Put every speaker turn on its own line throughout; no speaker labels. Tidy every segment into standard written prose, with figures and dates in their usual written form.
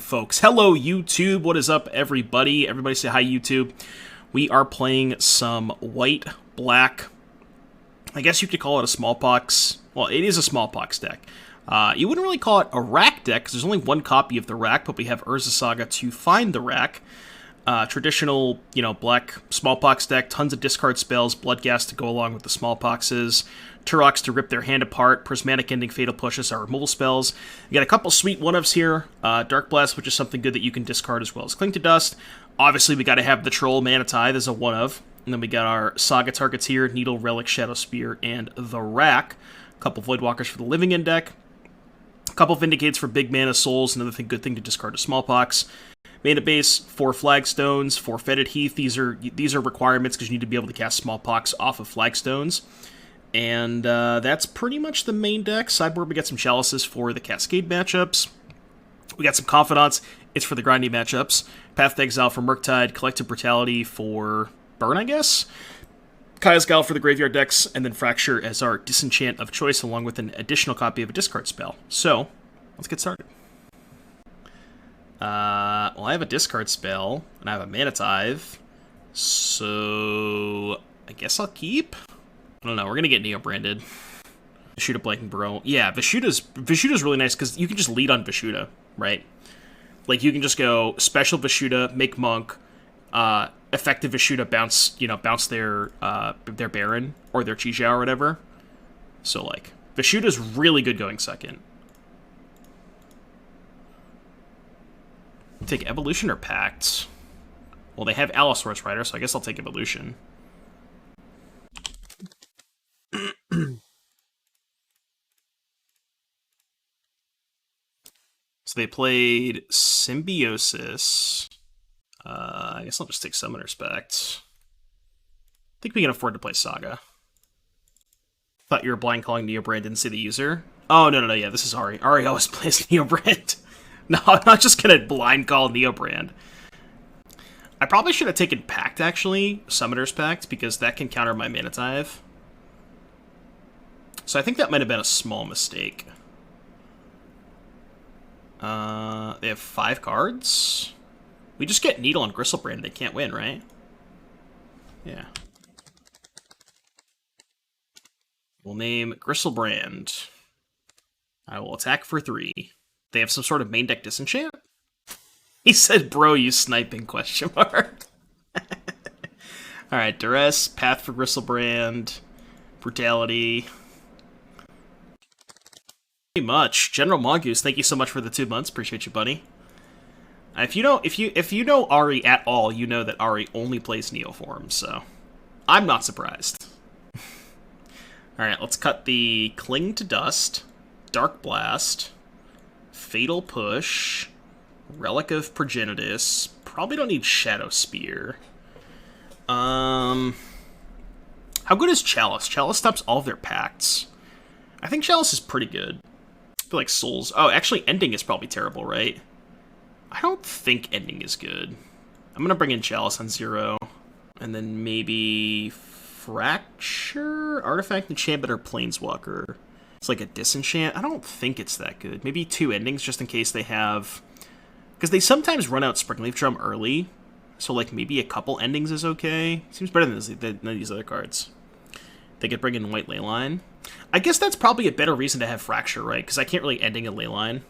folks. Hello, YouTube. What is up, everybody? Everybody say hi, YouTube. We are playing some white, black, I guess you could call it a Smallpox. Well, it is a Smallpox deck. You wouldn't really call it a rack deck, because there's only one copy of the rack, but we have Urza Saga to find the rack. Traditional, black Smallpox deck, tons of discard spells, Bloodghast to go along with the Smallpoxes, Tourach to rip their hand apart, Prismatic Ending, Fatal Pushes are removal spells. We got a couple sweet one-ofs here, Darkblast, which is something good that you can discard as well as Cling to Dust. Obviously, we got to have the Troll, Mana Tithe as a one-of. And then we got our Saga targets here, Needle, Relic, Shadowspear, and the Rack. A couple Voidwalkers for the Living End deck. A couple Vindicates for big mana souls, another good thing to discard to Smallpox. Mana base, 4 Flagstones, 4 Fetid Heath. These are requirements because you need to be able to cast Smallpox off of Flagstones. And that's pretty much the main deck. Sideboard, we got some Chalices for the Cascade matchups. We got some Confidants. It's for the grindy matchups. Path to Exile for Murktide. Collective Brutality for Burn, I guess. Kaya's Guile for the graveyard decks. And then Fracture as our disenchant of choice, along with an additional copy of a discard spell. So, let's get started. Well, I have a discard spell, and I have a Mana Tithe. So, I guess I'll keep? I don't know, we're gonna get Neo-branded. Vishuda Blanking Bro. Yeah, Vishuda's really nice, because you can just lead on Vishuda, right? Like, you can just go Special Vishuda, make Monk, effective Vishuda, bounce their Baron, or their Chijiao or whatever. So, like, Vishuda's really good going second. Take Evolution or Pact? Well, they have Allosaurus Rider, so I guess I'll take Evolution. So they played Symbiosis. I guess I'll just take Summoner's Pact. I think we can afford to play Saga. Thought you were blind calling Neobrand, didn't see the user. Oh, no, yeah, this is Ari. Ari always plays Neobrand. No, I'm not just gonna blind call Neobrand. I probably should have taken Pact, actually. Summoner's Pact, because that can counter my Mana Tithe. So I think that might have been a small mistake. They have 5 cards? We just get Needle and Gristlebrand, they can't win, right? Yeah. We'll name Gristlebrand. I will attack for 3. They have some sort of main deck disenchant? He said, bro, you sniping, question mark. Alright, Duress, Path for Gristlebrand, Brutality. Pretty much. General Mongoose, thank you so much for the 2 months. Appreciate you, buddy. If you know Ari at all, you know that Ari only plays Neoform, so I'm not surprised. Alright, let's cut the Cling to Dust, Darkblast, Fatal Push, Relic of Progenitus. Probably don't need Shadowspear. How good is Chalice? Chalice stops all of their pacts. I think Chalice is pretty good. I feel like Souls... Oh, actually, Ending is probably terrible, right? I don't think Ending is good. I'm gonna bring in Chalice on 0. And then maybe... Fracture? Artifact, Enchantment, or Planeswalker. It's like a disenchant. I don't think it's that good. Maybe 2 endings just in case they have... Because they sometimes run out Springleaf Drum early. So like maybe a couple endings is okay. Seems better than these other cards. They could bring in White Leyline. I guess that's probably a better reason to have Fracture, right? Because I can't really ending a Leyline.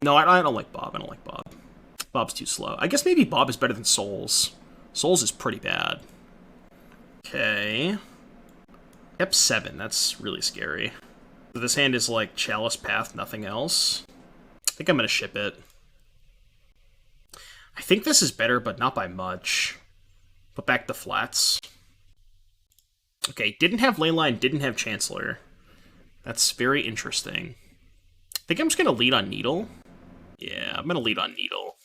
No, I don't like Bob. I don't like Bob. Bob's too slow. I guess maybe Bob is better than Souls. Souls is pretty bad. Okay. Yep, 7. That's really scary. So this hand is like Chalice, Path, nothing else. I think I'm going to ship it. I think this is better, but not by much. Put back the flats. Okay, didn't have Leyline, didn't have Chancellor. That's very interesting. I think I'm just going to lead on Needle. Yeah, I'm going to lead on Needle.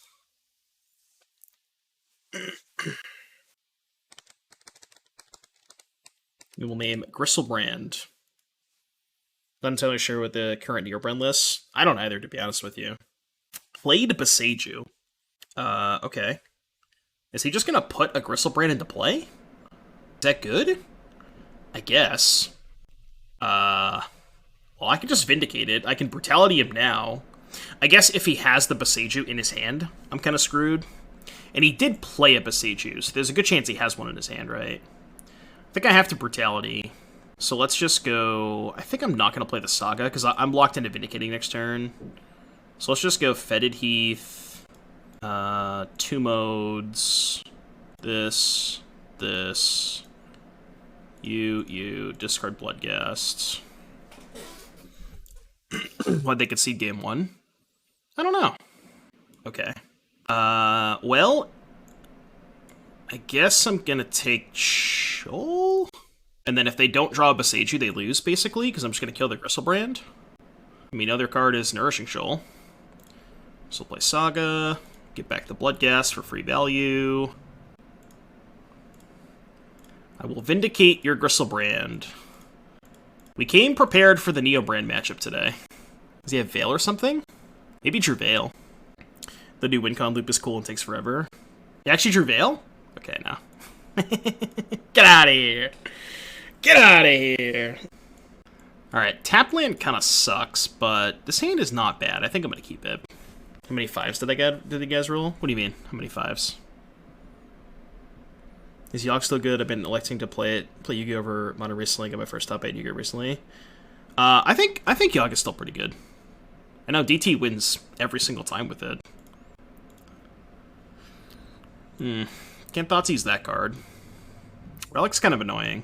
We will name Gristlebrand. Not entirely sure what the current Neobrand list. I don't either, to be honest with you. Played Beseiju. Okay. Is he just gonna put a Gristlebrand into play? Is that good? I guess. Well, I can just Vindicate it. I can Brutality him now. I guess if he has the Boseiju in his hand, I'm kind of screwed. And he did play a Boseiju, so there's a good chance he has one in his hand, right? I think I have to Brutality. So let's just go... I think I'm not going to play the Saga, because I'm locked into Vindicating next turn. So let's just go Fetid Heath, 2 modes, this, you, discard Bloodghast. Why'd they concede game 1? I don't know. Okay. Well, I guess I'm gonna take Shoal? And then if they don't draw a Boseiju, they lose, basically, because I'm just gonna kill the Gristlebrand. I mean, other card is Nourishing Shoal. So we'll play Saga, get back the Bloodghast for free value. I will Vindicate your Gristlebrand. We came prepared for the Neobrand matchup today. Does he have Veil or something? Maybe Drew Veil. The new WinCon loop is cool and takes forever. He actually drew Veil? Okay, no. Get out of here! Get out of here! Alright, tap land kind of sucks, but this hand is not bad. I think I'm going to keep it. How many 5s did you guys roll? What do you mean? How many 5s? Is Yawg still good? I've been electing to play Yu-Gi-Oh! Over Mana recently. Got my first top 8 Yu-Gi-Oh! Recently. I think Yawg is still pretty good. I know DT wins every single time with it. Can't Thoughtseize that card. Relic's kind of annoying.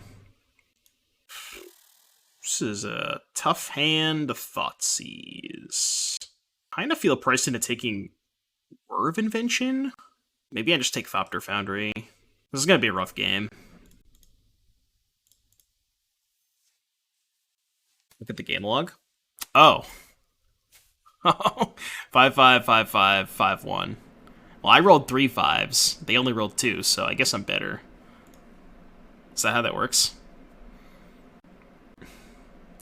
This is a tough hand to Thoughtseize. Kind of feel priced into taking Verve Invention. Maybe I just take Thopter Foundry. This is going to be a rough game. Look at the game log. Oh. 5-5-5-5-5-1. Well, I rolled 3 5s. They only rolled 2, so I guess I'm better. Is that how that works?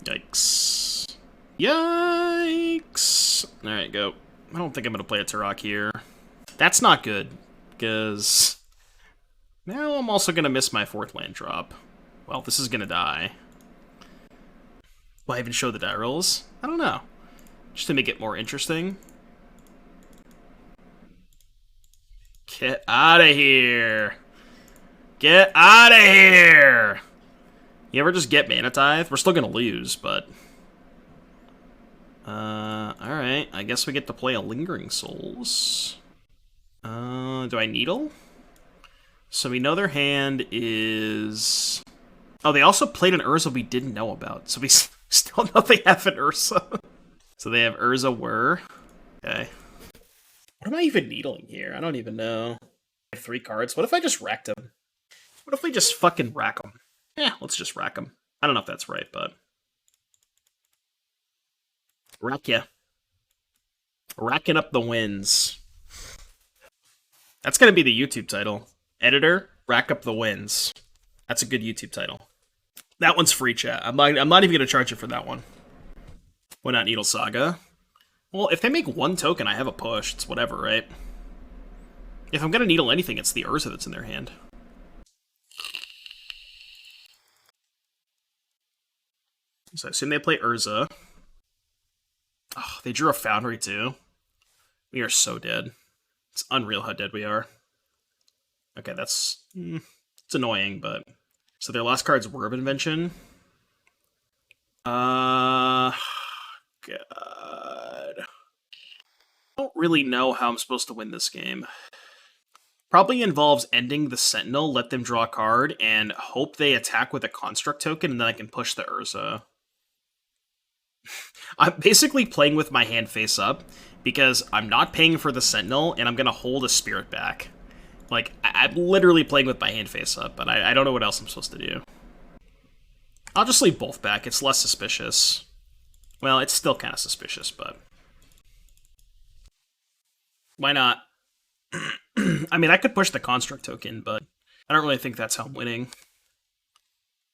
Yikes. Yikes. Alright, go. I don't think I'm going to play a Tourach here. That's not good, because now I'm also going to miss my 4th land drop. Well, this is going to die. Will I even show the die rolls? I don't know. Just to make it more interesting. Get out of here. Get out of here. You ever just get Mana Tithe? We're still going to lose, but... alright. I guess we get to play a Lingering Souls. Do I Needle? So we know their hand is... Oh, they also played an Urza we didn't know about. So we still know they have an Urza. So they have Urza Whir. Okay. What am I even needling here? I don't even know. I have 3 cards. What if I just racked them? What if we just fucking rack them? Yeah, let's just rack them. I don't know if that's right, but... Rack ya. Racking up the wins. That's gonna be the YouTube title. Editor, rack up the wins. That's a good YouTube title. That one's free, chat. I'm not even gonna charge you for that one. Why not Needle Saga? Well, if they make 1 token, I have a push. It's whatever, right? If I'm gonna Needle anything, it's the Urza that's in their hand. So I assume they play Urza. Oh, they drew a Foundry, too. We are so dead. It's unreal how dead we are. Okay, that's... it's annoying, but... So their last card's Verve Invention. God. I don't really know how I'm supposed to win this game. Probably involves ending the Sentinel, let them draw a card, and hope they attack with a Construct token, and then I can push the Urza. I'm basically playing with my hand face up, because I'm not paying for the Sentinel, and I'm going to hold a Spirit back. Like, I'm literally playing with my hand face up, but I don't know what else I'm supposed to do. I'll just leave both back, it's less suspicious. Well, it's still kind of suspicious, but... Why not? I mean, I could push the Construct token, but I don't really think that's how I'm winning.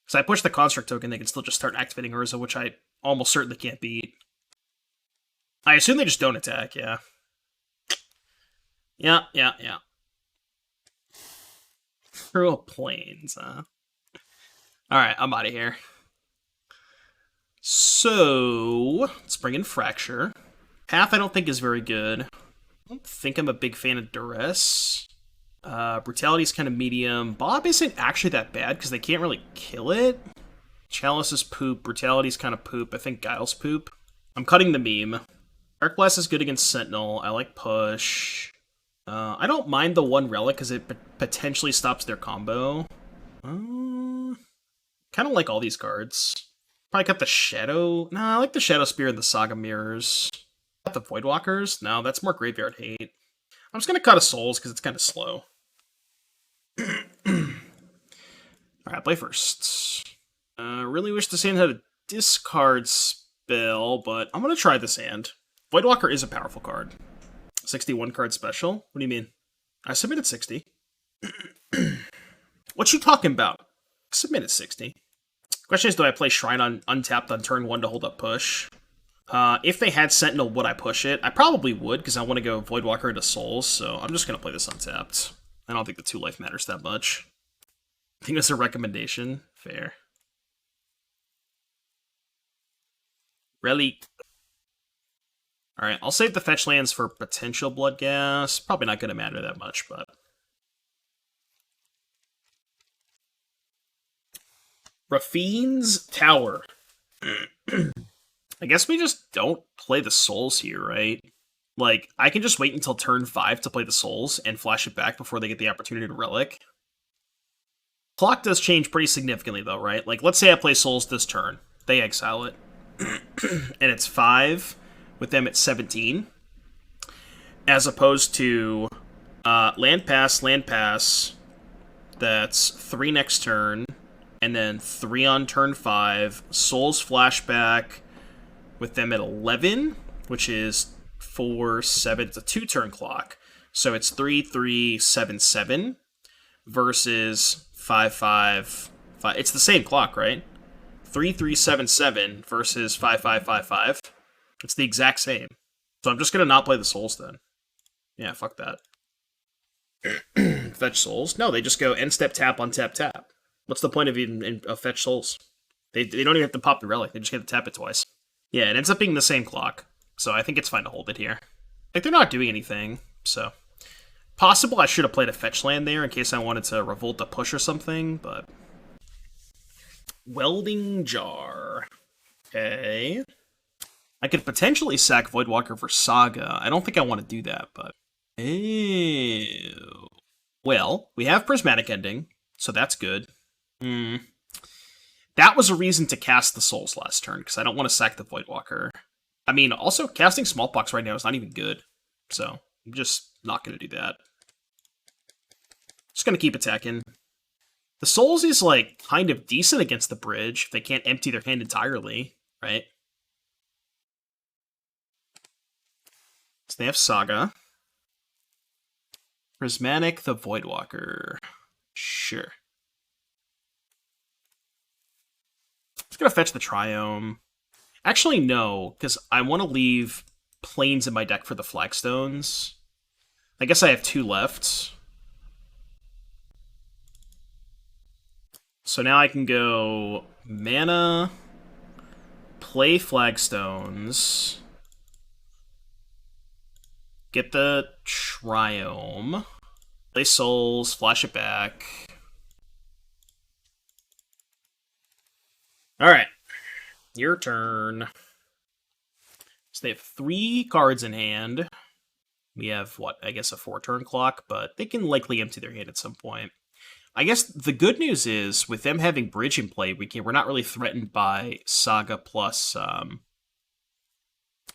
Because I push the Construct token, they can still just start activating Urza, which I almost certainly can't beat. I assume they just don't attack, yeah. Yeah. Through a Plains, huh? Alright, I'm out of here. So, let's bring in Fracture. Path I don't think is very good. I don't think I'm a big fan of Duress. Brutality's kind of medium. Bob isn't actually that bad because they can't really kill it. Chalice is poop. Brutality's kind of poop. I think Guile's poop. I'm cutting the meme. Darkblast is good against Sentinel. I like push. I don't mind the one relic because it potentially stops their combo. Kind of like all these cards. Probably got the Shadow. Nah, I like the Shadowspear and the Saga Mirrors. Got the Voidwalkers? No, that's more graveyard hate. I'm just gonna cut a Souls because it's kind of slow. Alright, play first. Really wish this hand had a discard spell, but I'm gonna try this hand. Voidwalker is a powerful card. 61 card special? What do you mean? I submitted 60. What you talking about? I submitted 60. Question is, do I play Shrine on untapped on turn 1 to hold up push? If they had Sentinel, would I push it? I probably would, because I want to go Voidwalker into Souls, so I'm just going to play this untapped. I don't think the 2 life matters that much. I think that's a recommendation. Fair. Relic. Alright, I'll save the fetch lands for potential Bloodghast. Probably not going to matter that much, but... Rafine's Tower. I guess we just don't play the Souls here, right? Like, I can just wait until turn 5 to play the Souls and flash it back before they get the opportunity to Relic. Clock does change pretty significantly, though, right? Like, let's say I play Souls this turn. They exile it. And it's 5, with them at 17. As opposed to land pass, that's 3 next turn, and then 3 on turn 5, Souls flashback with them at 11, which is 4, 7, it's a 2-turn clock. So it's 3, 3, 7, 7 versus 5, 5, 5. It's the same clock, right? 3, 3, 7, 7 versus 5, 5, 5, 5. It's the exact same. So I'm just going to not play the Souls then. Yeah, fuck that. Fetch Souls? No, they just go end step tap on tap tap. What's the point of even Fetch Souls? They don't even have to pop the Relic, they just get to tap it twice. Yeah, it ends up being the same clock, so I think it's fine to hold it here. Like, they're not doing anything, so... Possible I should have played a fetch land there in case I wanted to revolt a push or something, but... Welding Jar. Okay. I could potentially sack Voidwalker for Saga. I don't think I want to do that, but... Ew. Well, we have Prismatic Ending, so that's good. That was a reason to cast the Souls last turn, because I don't want to sack the Voidwalker. I mean, also, casting Smallpox right now is not even good, so I'm just not going to do that. Just going to keep attacking. The Souls is, like, kind of decent against the bridge, if they can't empty their hand entirely, right? So they have Saga. Prismatic the Voidwalker. Sure. Just gonna fetch the Triome. Actually, no, because I want to leave planes in my deck for the Flagstones. I guess I have 2 left. So now I can go mana, play Flagstones, get the Triome, play Souls, flash it back. Alright, your turn. So they have 3 cards in hand. We have, what, I guess a 4-turn clock, but they can likely empty their hand at some point. I guess the good news is, with them having Bridge in play, we're not really threatened by Saga plus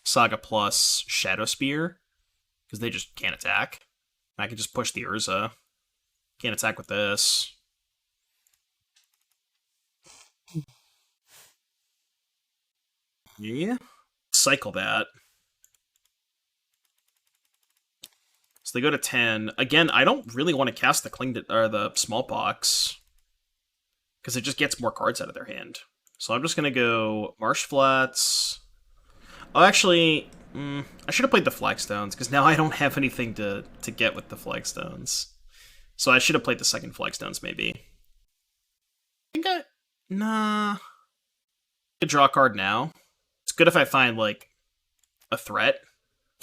Shadowspear, because they just can't attack. I can just push the Urza. Can't attack with this. Yeah. Cycle that. So they go to 10. Again, I don't really want to cast the the Smallpox, because it just gets more cards out of their hand. So I'm just going to go Marsh Flats. Oh, actually, I should have played the Flagstones, because now I don't have anything to get with the Flagstones. So I should have played the second Flagstones, maybe. Nah. I could draw a card now. It's good if I find, like, a threat.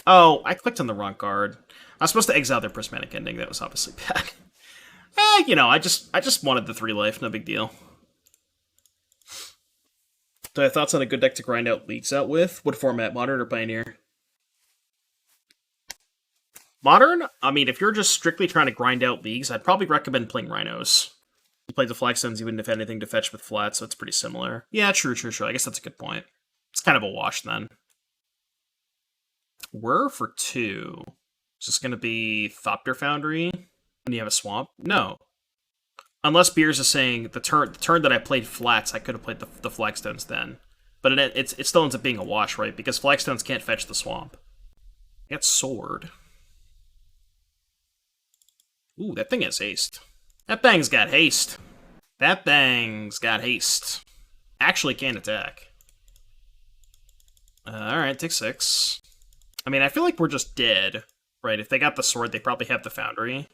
Oh, I clicked on the wrong card. I was supposed to exile their Prismatic Ending. That was obviously bad. You know, I just wanted the 3 life. No big deal. Do I have thoughts on a good deck to grind out leagues out with? What format, Modern or Pioneer? Modern? I mean, if you're just strictly trying to grind out leagues, I'd probably recommend playing Rhinos. You played the Flagstones, you wouldn't have anything to fetch with flat, so it's pretty similar. Yeah, true. I guess that's a good point. It's kind of a wash, then. We're for 2. Is this going to be Thopter Foundry? When you have a swamp? No. Unless Beers is saying the turn that I played flats, I could have played the Flagstones then. But it still ends up being a wash, right? Because Flagstones can't fetch the swamp. I got Sword. Ooh, that thing has haste. That thing's got haste. That thing's got haste. Actually can't attack. Alright, take 6. I mean, I feel like we're just dead, right? If they got the sword, they probably have the foundry.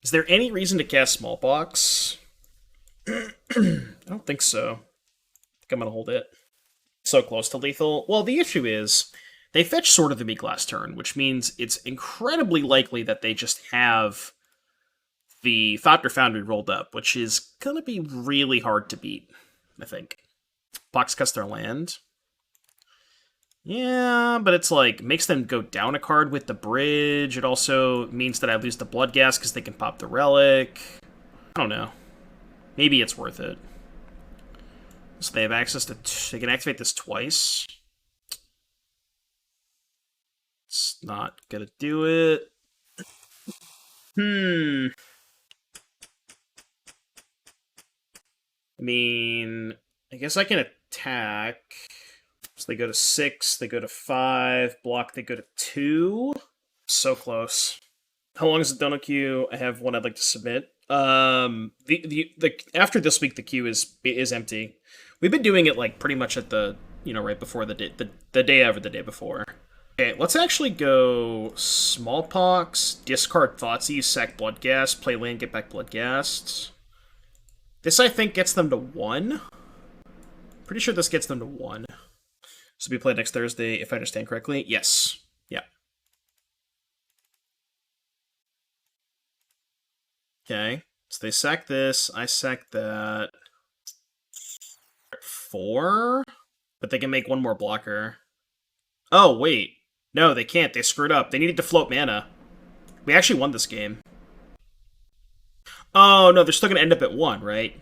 Is there any reason to cast Smallpox? I don't think so. I think I'm gonna hold it. So close to lethal. Well, the issue is, they fetch Sword of the Meek last turn, which means it's incredibly likely that they just have the Thopter Foundry rolled up, which is gonna be really hard to beat, I think. Box cuts their land. Yeah, but it's like, makes them go down a card with the bridge. It also means that I lose the Bloodghast because they can pop the Relic. I don't know. Maybe it's worth it. So they have access to... They can activate this twice. It's not gonna do it. I mean, I guess I can attack... So they go to 6, they go to 5, block, they go to 2. So close. How long is the donut queue? I have one I'd like to submit. After this week, the queue is empty. We've been doing it like pretty much at the right before the day of or the day before. Okay, let's actually go Smallpox, discard Thoughtseize, sack Bloodghast, play land, get back Bloodghast. This I think gets them to 1. Pretty sure this gets them to 1. So we play next Thursday, if I understand correctly. Yes. Yeah. Okay. So they sack this. I sack that. 4? But they can make one more blocker. Oh, wait. No, they can't. They screwed up. They needed to float mana. We actually won this game. Oh, no, they're still going to end up at 1, right?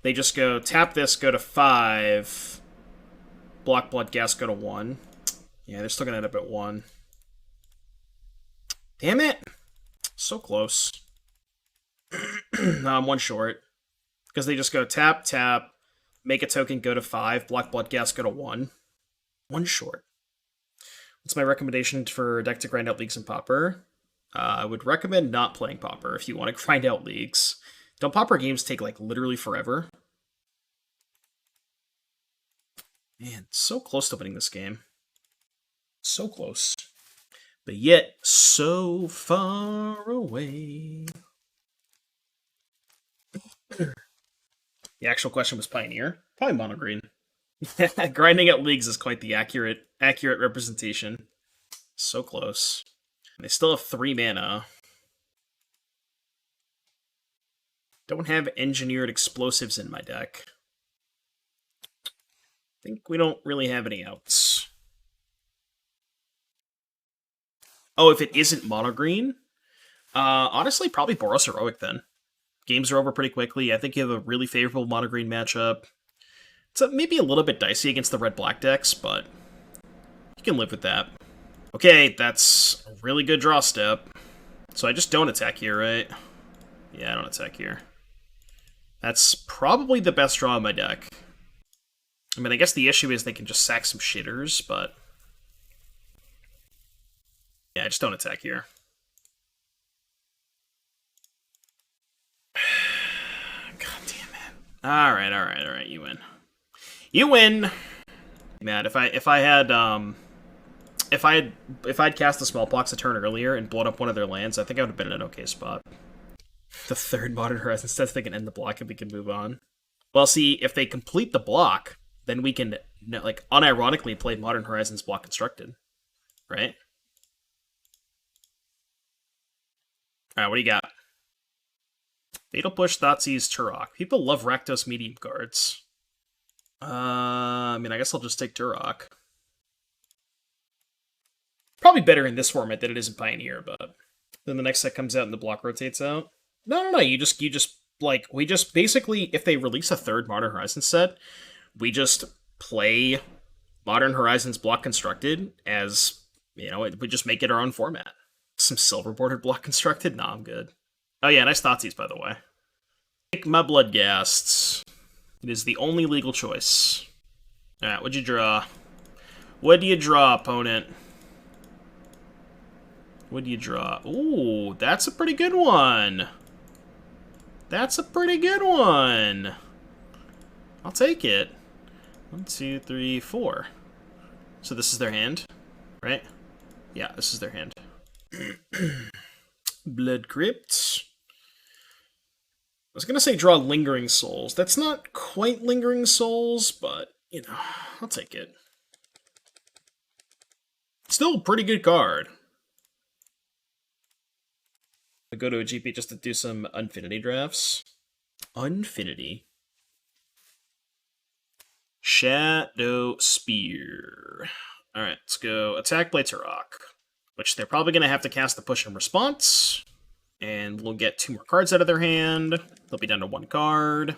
They just go, tap this, go to 5... Block Bloodghast, go to 1. Yeah, they're still gonna end up at 1. Damn it! So close. No, I'm 1 short. Because they just go tap, tap, make a token, go to 5, block Bloodghast, go to 1. 1 short. What's my recommendation for a deck to grind out leagues in Pauper? I would recommend not playing Pauper if you want to grind out leagues. Don't Pauper games take, like, literally forever? Man, so close to winning this game. So close. But yet, so far away. The actual question was Pioneer. Probably Mono Green. Grinding out leagues is quite the accurate representation. So close. And they still have 3 mana. Don't have engineered explosives in my deck. I think we don't really have any outs. Oh, if it isn't mono green? Honestly, probably Boros Heroic then. Games are over pretty quickly. I think you have a really favorable mono green matchup. It's maybe a little bit dicey against the red-black decks, but you can live with that. Okay, that's a really good draw step. So I just don't attack here, right? Yeah, I don't attack here. That's probably the best draw in my deck. I mean, I guess the issue is they can just sack some shitters, but... Yeah, I just don't attack here. God damn it. Alright, you win. You win! Man, if I'd cast the Smallpox a turn earlier and blown up one of their lands, I think I would have been in an okay spot. The 3rd Modern Horizon says they can end the block and we can move on. Well, see, if they complete the block, then we can, like, unironically play Modern Horizons block constructed. Right? Alright, what do you got? Fatal Push, Thoughtseize, Tourach. People love Rakdos medium cards. I mean, I guess I'll just take Tourach. Probably better in this format than it is in Pioneer, but then the next set comes out and the block rotates out. No. You just like, we just basically, if they release a third Modern Horizons set, we just play Modern Horizons block constructed as, you know, we just make it our own format. Some silver bordered block constructed? Nah, I'm good. Oh yeah, nice Thoughtseize, by the way. Take my Bloodghasts. It is the only legal choice. Alright, what'd you draw? What do you draw, opponent? What do you draw? Ooh, that's a pretty good one. That's a pretty good one. I'll take it. 1, 2, 3, 4. So this is their hand, right? Yeah, this is their hand. Blood Crypt. I was gonna say draw Lingering Souls. That's not quite Lingering Souls, but, you know, I'll take it. Still a pretty good card. I go to a GP just to do some Unfinity drafts. Unfinity. Shadowspear. Alright, let's go attack by Tourach, which they're probably going to have to cast the push in response. And we'll get 2 more cards out of their hand. They'll be down to 1 card.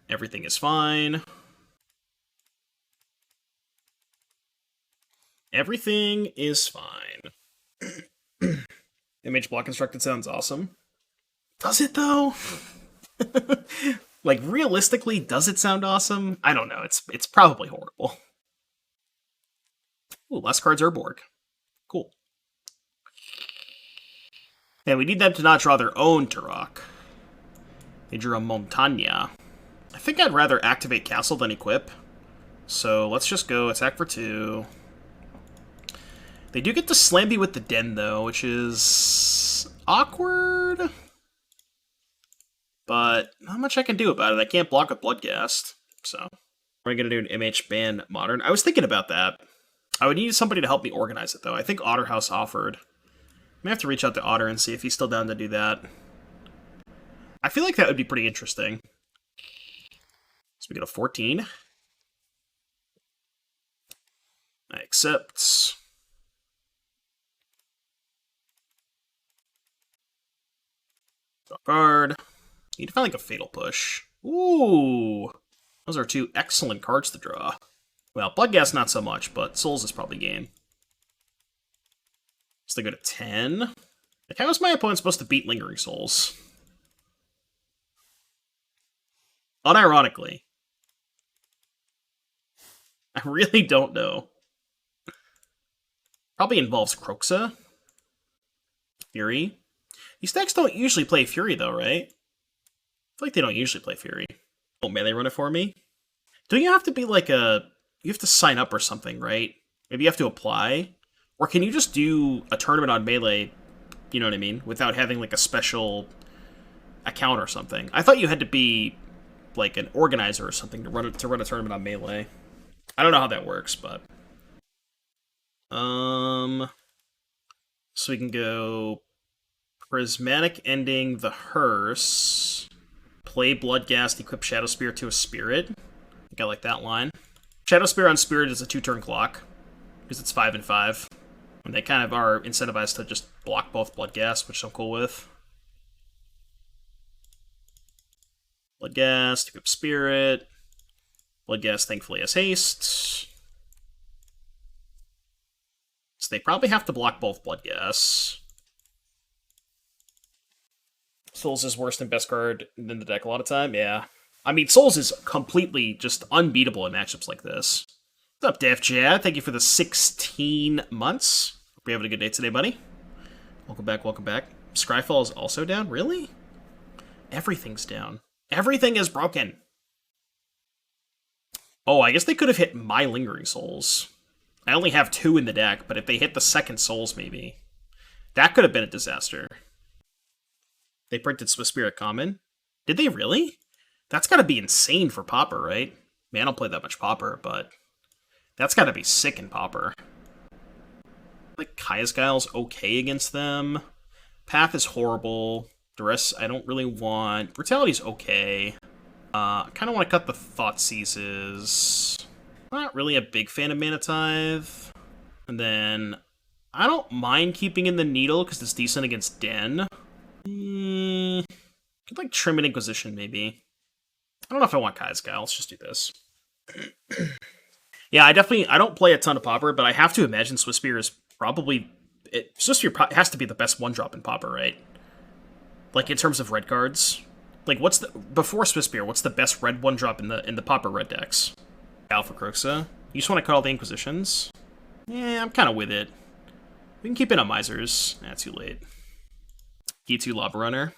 Everything is fine. Everything is fine. Image block constructed sounds awesome. Does it, though? Like, realistically, does it sound awesome? I don't know. It's probably horrible. Ooh, last card's Urborg. Cool. Yeah, we need them to not draw their own Tourach. They drew a Montaña. I think I'd rather activate Castle than equip. So let's just go attack for 2. They do get to Slamby with the Den, though, which is awkward. But not much I can do about it. I can't block with Bloodghast. So, we're going to do an MH ban Modern. I was thinking about that. I would need somebody to help me organize it, though. I think Otterhouse offered. I may have to reach out to Otter and see if he's still down to do that. I feel like that would be pretty interesting. So we go to 14. I accept. Draw card. Need to find like a Fatal Push. Ooh! Those are 2 excellent cards to draw. Well, Bloodghast not so much, but Souls is probably game. So they go to 10. Like, how is my opponent supposed to beat Lingering Souls? Unironically. I really don't know. Probably involves Kroxa. Fury. These decks don't usually play Fury, though, right? I feel like they don't usually play Fury. Oh, melee run it for me? Don't you have to be like a... You have to sign up or something, right? Maybe you have to apply? Or can you just do a tournament on melee, you know what I mean? Without having like a special account or something. I thought you had to be like an organizer or something to run a tournament on melee. I don't know how that works, but... So we can go... Prismatic Ending, the Hearse. Play Bloodghast, equip Shadowspear to a Spirit. I think I like that line. Shadowspear on Spirit is a 2-turn clock, because it's 5 and 5. And they kind of are incentivized to just block both Bloodghast, which I'm cool with. Bloodghast, equip Spirit. Bloodghast thankfully has haste. So they probably have to block both Bloodghasts. Souls is worse than best card in the deck a lot of time, yeah. I mean, Souls is completely just unbeatable in matchups like this. What's up, Def Chad? Thank you for the 16 months. Hope you're having a good day today, buddy. Welcome back, welcome back. Scryfall is also down? Really? Everything's down. Everything is broken. Oh, I guess they could have hit my Lingering Souls. I only have 2 in the deck, but if they hit the second Souls, maybe. That could have been a disaster. They printed Swiss Spirit Common. Did they really? That's gotta be insane for Pauper, right? Man, I don't play that much Pauper, but that's gotta be sick in Pauper. Like, Kaya's Guile's okay against them. Path is horrible. Duress I don't really want. Brutality's okay. I kind of want to cut the Thoughtseizes. Not really a big fan of Mana Tithe. And then I don't mind keeping in the Needle because it's decent against Den. Could like trim an Inquisition maybe. I don't know if I want Kai's Guile. Let's just do this. Yeah, I don't play a ton of Pauper, but I have to imagine Swiftspear is probably... Swiftspear has to be the best one-drop in Pauper, right? Like, in terms of red cards. Like, before Swiftspear, what's the best red one-drop in the Pauper red decks? Alpha Croxa. You just want to cut all the Inquisitions? Yeah, I'm kind of with it. We can keep it on Misers. Nah, too late. E2 Lava Runner.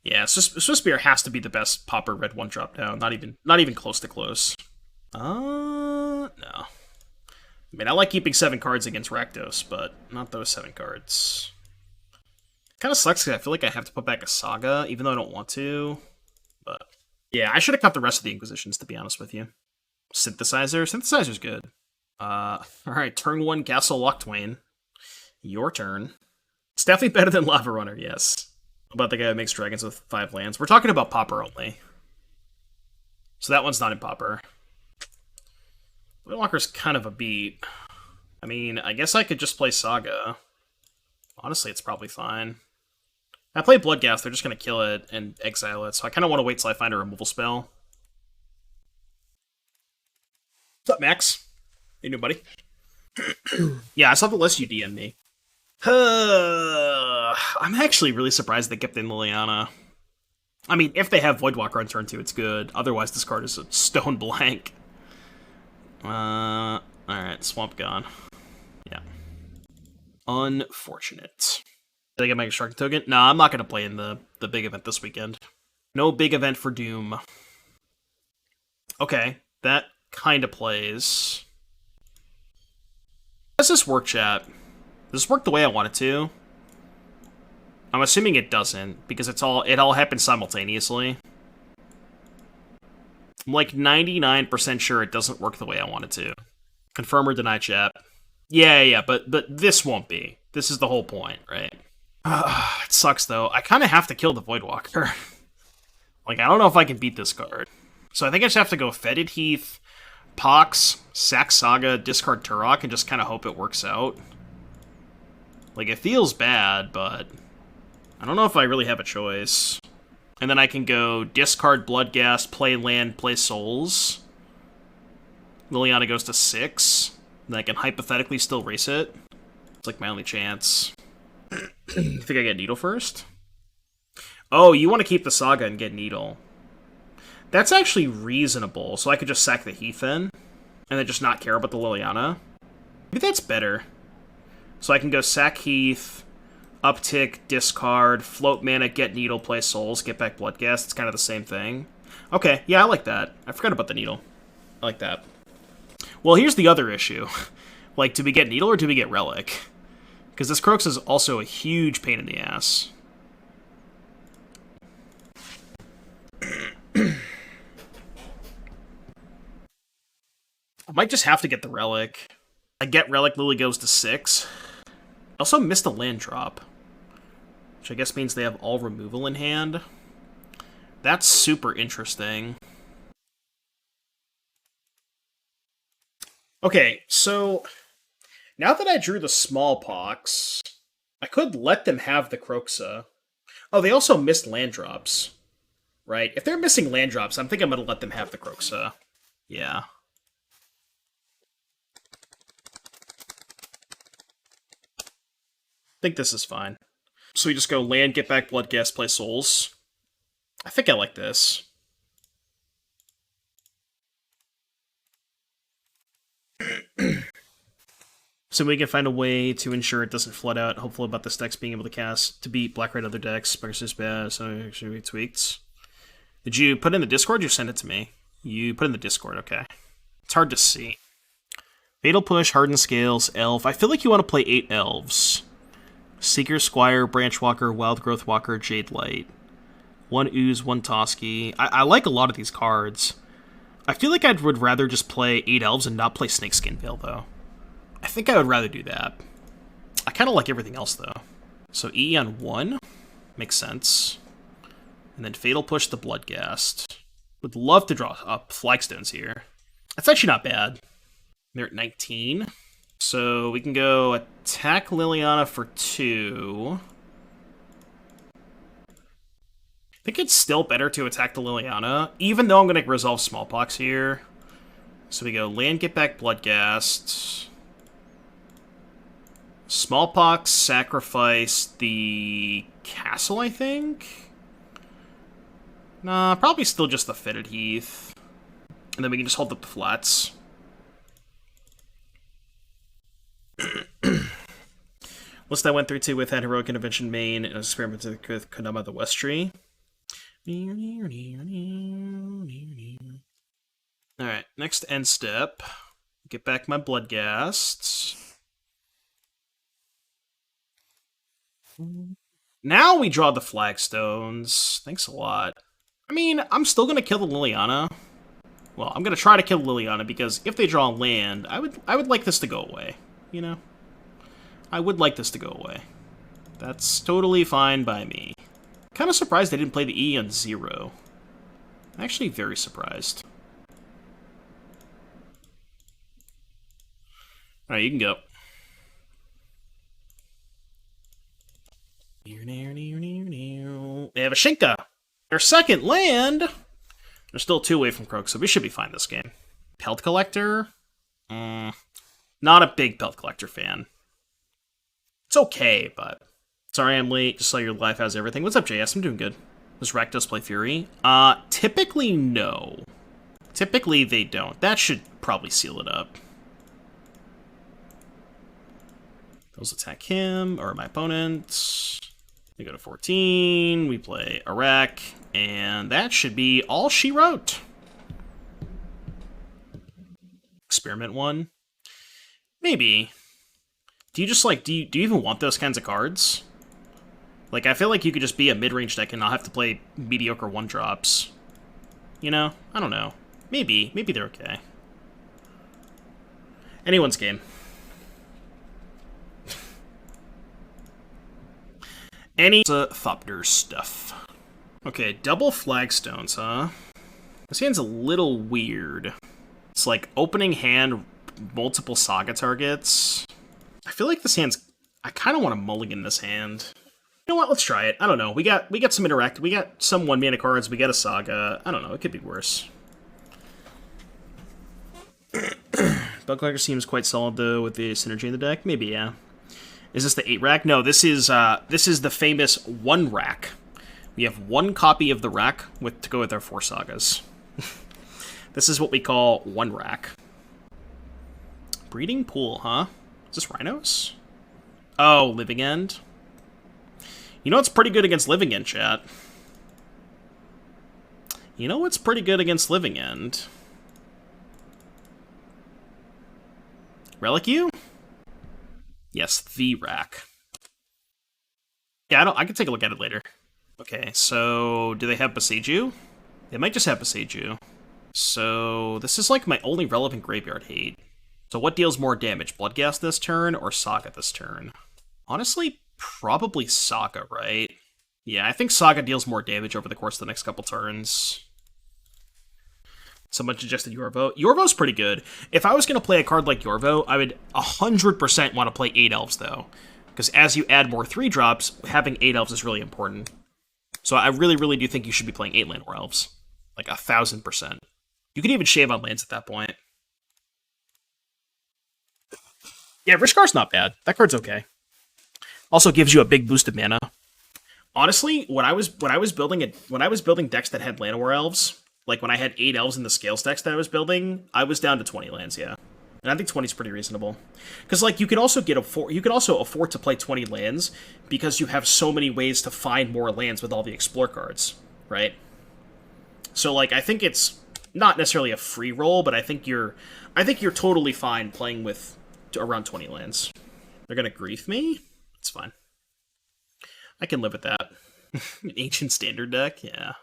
Yeah, Swiftspear has to be the best Pauper red one-drop now. Not even close to close. No. I mean, I like keeping 7 cards against Rakdos, but not those 7 cards. Kind of sucks because I feel like I have to put back a Saga, even though I don't want to. But yeah, I should have cut the rest of the Inquisitions, to be honest with you. Synthesizer's good. Alright, turn 1 Castle Locthwain. Your turn. It's definitely better than Lava Runner, yes. How about the guy who makes dragons with 5 lands? We're talking about Pauper only. So that one's not in Pauper. Voidwalker's kind of a beat. I mean, I guess I could just play Saga. Honestly, it's probably fine. I play Bloodghast, they're just going to kill it and exile it, so I kind of want to wait till I find a removal spell. What's up, Max? Hey, new buddy. Yeah, I saw the list you DM'd me. I'm actually really surprised they kept in Liliana. I mean, if they have Voidwalker on turn 2, it's good. Otherwise, this card is a stone blank. Alright, Swamp gone. Yeah. Unfortunate. Did I get my Extraction Token? Nah, I'm not gonna play in the big event this weekend. No big event for Doom. Okay, that kind of plays. How does this work, chat? Does this work the way I want it to? I'm assuming it doesn't, because it all happens simultaneously. I'm like 99% sure it doesn't work the way I want it to. Confirm or deny, chat. Yeah, but this won't be. This is the whole point, right? It sucks, though. I kind of have to kill the Voidwalker. Like, I don't know if I can beat this card. So I think I just have to go Fetid Heath, Pox, sack Saga, discard Tourach, and just kind of hope it works out. Like, it feels bad, but I don't know if I really have a choice. And then I can go discard Bloodghast, play land, play Souls. Liliana goes to 6. Then I can hypothetically still race it. It's like my only chance. You think I get Needle first? Oh, you want to keep the Saga and get Needle. That's actually reasonable, so I could just sack the Heath in, and then just not care about the Liliana. Maybe that's better. So I can go sack Heath, uptick, discard, float mana, get Needle, play Souls, get back Bloodghast. It's kind of the same thing. Okay, yeah, I like that. I forgot about the Needle. I like that. Well, here's the other issue. Like, do we get Needle or do we get Relic? Because this Croaks is also a huge pain in the ass. I might just have to get the Relic. I get Relic, Lily goes to 6. I also missed a land drop, which I guess means they have all removal in hand. That's super interesting. Okay, so now that I drew the Smallpox, I could let them have the Croxa. Oh, they also missed land drops, right? If they're missing land drops, I think I'm going to let them have the Croxa. Yeah. I think this is fine. So we just go land, get back Bloodghast, play Souls. I think I like this. So we can find a way to ensure it doesn't flood out. Hopefully about this deck's being able to cast to beat black-red other decks. Versus bad, so actually we tweaked. Did you put in the Discord or send it to me? You put in the Discord, okay. It's hard to see. Fatal Push, Hardened Scales, Elf. I feel like you want to play 8 Elves. Seeker, Squire, Branchwalker, Wildgrowth Walker, Jade Light. 1 Ooze, 1 Toski. I like a lot of these cards. I feel like I would rather just play 8 Elves and not play Snakeskin Veil, though. I think I would rather do that. I kind of like everything else, though. So E on 1. Makes sense. And then Fatal Push the Bloodghast. Would love to draw up Flagstones here. That's actually not bad. They're at 19. So we can go attack Liliana for 2. I think it's still better to attack the Liliana, even though I'm going to resolve Smallpox here. So we go land, get back Bloodghast. Smallpox, sacrifice the castle, I think? Nah, probably still just the Fetid Heath. And then we can just hold up the flats. List I went through to with had Heroic Intervention main and experimented with Konama the West Tree. Alright, next end step. Get back my Bloodghast. Now we draw the Flagstones. Thanks a lot. I mean, I'm still gonna kill the Liliana. Well, I'm gonna try to kill Liliana because if they draw land, I would like this to go away. You know? I would like this to go away. That's totally fine by me. Kind of surprised they didn't play the E on 0. Actually, very surprised. Alright, you can go. They have a Shinka! Their second land! They're still 2 away from Croak, so we should be fine this game. Pelt Collector? Not a big Pelt Collector fan. It's okay, but... Sorry I'm late, just saw your life has everything. What's up, JS? I'm doing good. Does Rakdos play Fury? Typically no. Typically they don't. That should probably seal it up. Those attack him, or my opponent. We go to 14, we play Iraq, and that should be all she wrote. Experiment 1? Maybe. Do you just, like, do you even want those kinds of cards? Like, I feel like you could just be a mid-range deck and not have to play mediocre 1-drops. You know? I don't know. Maybe. Maybe they're okay. Anyone's game. Any Thopter stuff. Okay, double Flagstones, huh? This hand's a little weird. It's like opening hand, multiple Saga targets. I feel like this hand's... I kind of want to mulligan this hand. You know what? Let's try it. I don't know. We got some interact. We got some 1-mana cards. We got a Saga. I don't know. It could be worse. Bug Collector seems quite solid though with the synergy in the deck. Maybe, yeah. Is this the 8-rack? No, this is the famous 1-rack. We have 1 copy of the rack to go with our 4 Sagas. This is what we call 1-rack. Breeding Pool, huh? Is this Rhinos? Oh, Living End. You know what's pretty good against Living End, chat? You know what's pretty good against Living End? Relic U? Yes, the rack. Yeah, I can take a look at it later. Okay, so do they have Boseiju? They might just have Boseiju. So this is like my only relevant graveyard hate. So what deals more damage, Bloodghast this turn or Saga this turn? Honestly, probably Saga, right? Yeah, I think Saga deals more damage over the course of the next couple turns. Someone suggested Yorvo. Yorvo's pretty good. If I was going to play a card like Yorvo, I would 100% want to play 8 Elves, though. Because as you add more 3-drops, having 8 Elves is really important. So I really, really do think you should be playing 8 Land War Elves. Like 1,000%. You can even shave on lands at that point. Yeah, Rishkar's not bad. That card's okay. Also gives you a big boost of mana. Honestly, when I was building decks that had Land War Elves, like when I had 8 Elves in the Scales decks that I was building, I was down to 20 lands, yeah. And I think 20 is pretty reasonable. Because like you could also afford to play 20 lands because you have so many ways to find more lands with all the explore cards, right? So like I think it's not necessarily a free roll, but I think you're totally fine playing with around 20 lands. They're gonna grief me? It's fine. I can live with that. An ancient standard deck, yeah.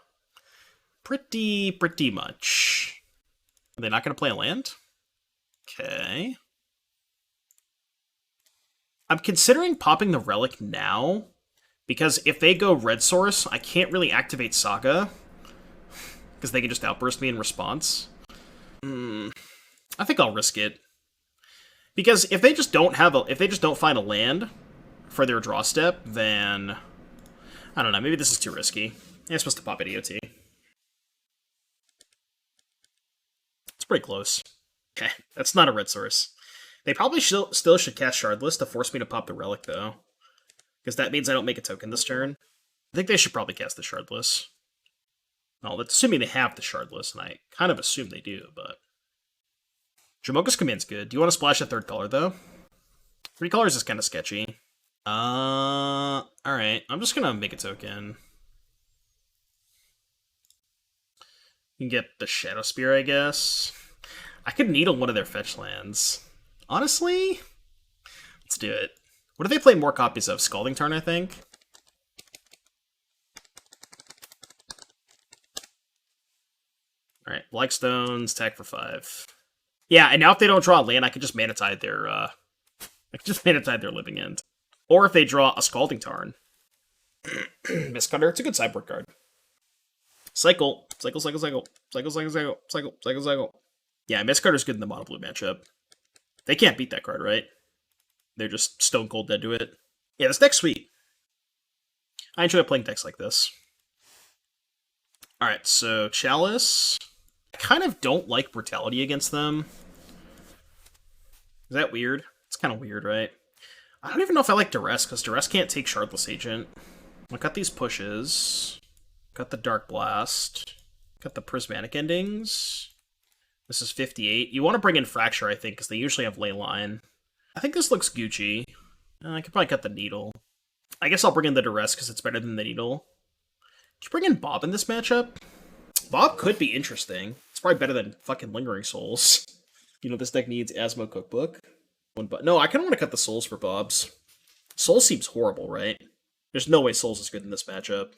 Pretty much. Are they not gonna play a land? Okay. I'm considering popping the Relic now, Because if they go red source, I can't really activate Saga. Because they can just outburst me in response. I think I'll risk it. Because if they just don't find a land for their draw step, then I don't know, maybe this is too risky. I'm supposed to pop ADOT. It's pretty close. Okay, that's not a red source. They probably still should cast Shardless to force me to pop the Relic, though. Because that means I don't make a token this turn. I think they should probably cast the Shardless. Well, that's assuming they have the Shardless, and I kind of assume they do, but... Jamoka's Command's good. Do you want to splash a third color, though? 3 colors is kind of sketchy. Alright. I'm just gonna make a token. You can get the Shadowspear, I guess. I could needle one of their fetch lands. Honestly? Let's do it. What do they play more copies of? Scalding Tarn, I think? Alright, Flagstones, attack for 5. Yeah, and now if they don't draw a land, I could just Mana Tithe their, Living End. Or if they draw a Scalding Tarn. Mistcutter, it's a good sideboard card. Cycle. Cycle. Yeah, Mistcutter's good in the mono blue matchup. They can't beat that card, right? They're just stone cold dead to it. Yeah, this deck's sweet. I enjoy playing decks like this. Alright, so Chalice. I kind of don't like Brutality against them. Is that weird? It's kind of weird, right? I don't even know if I like Duress, because Duress can't take Shardless Agent. I got these pushes. Got the Darkblast. Got the Prismatic Endings. This is 58. You want to bring in Fracture, I think, because they usually have Leyline. I think this looks Gucci. I could probably cut the Needle. I guess I'll bring in the Duress, because it's better than the Needle. Could you bring in Bob in this matchup? Bob could be interesting. It's probably better than fucking Lingering Souls. You know, this deck needs Asmo Cookbook. No, I kind of want to cut the Souls for Bob's. Souls seems horrible, right? There's no way Souls is good in this matchup.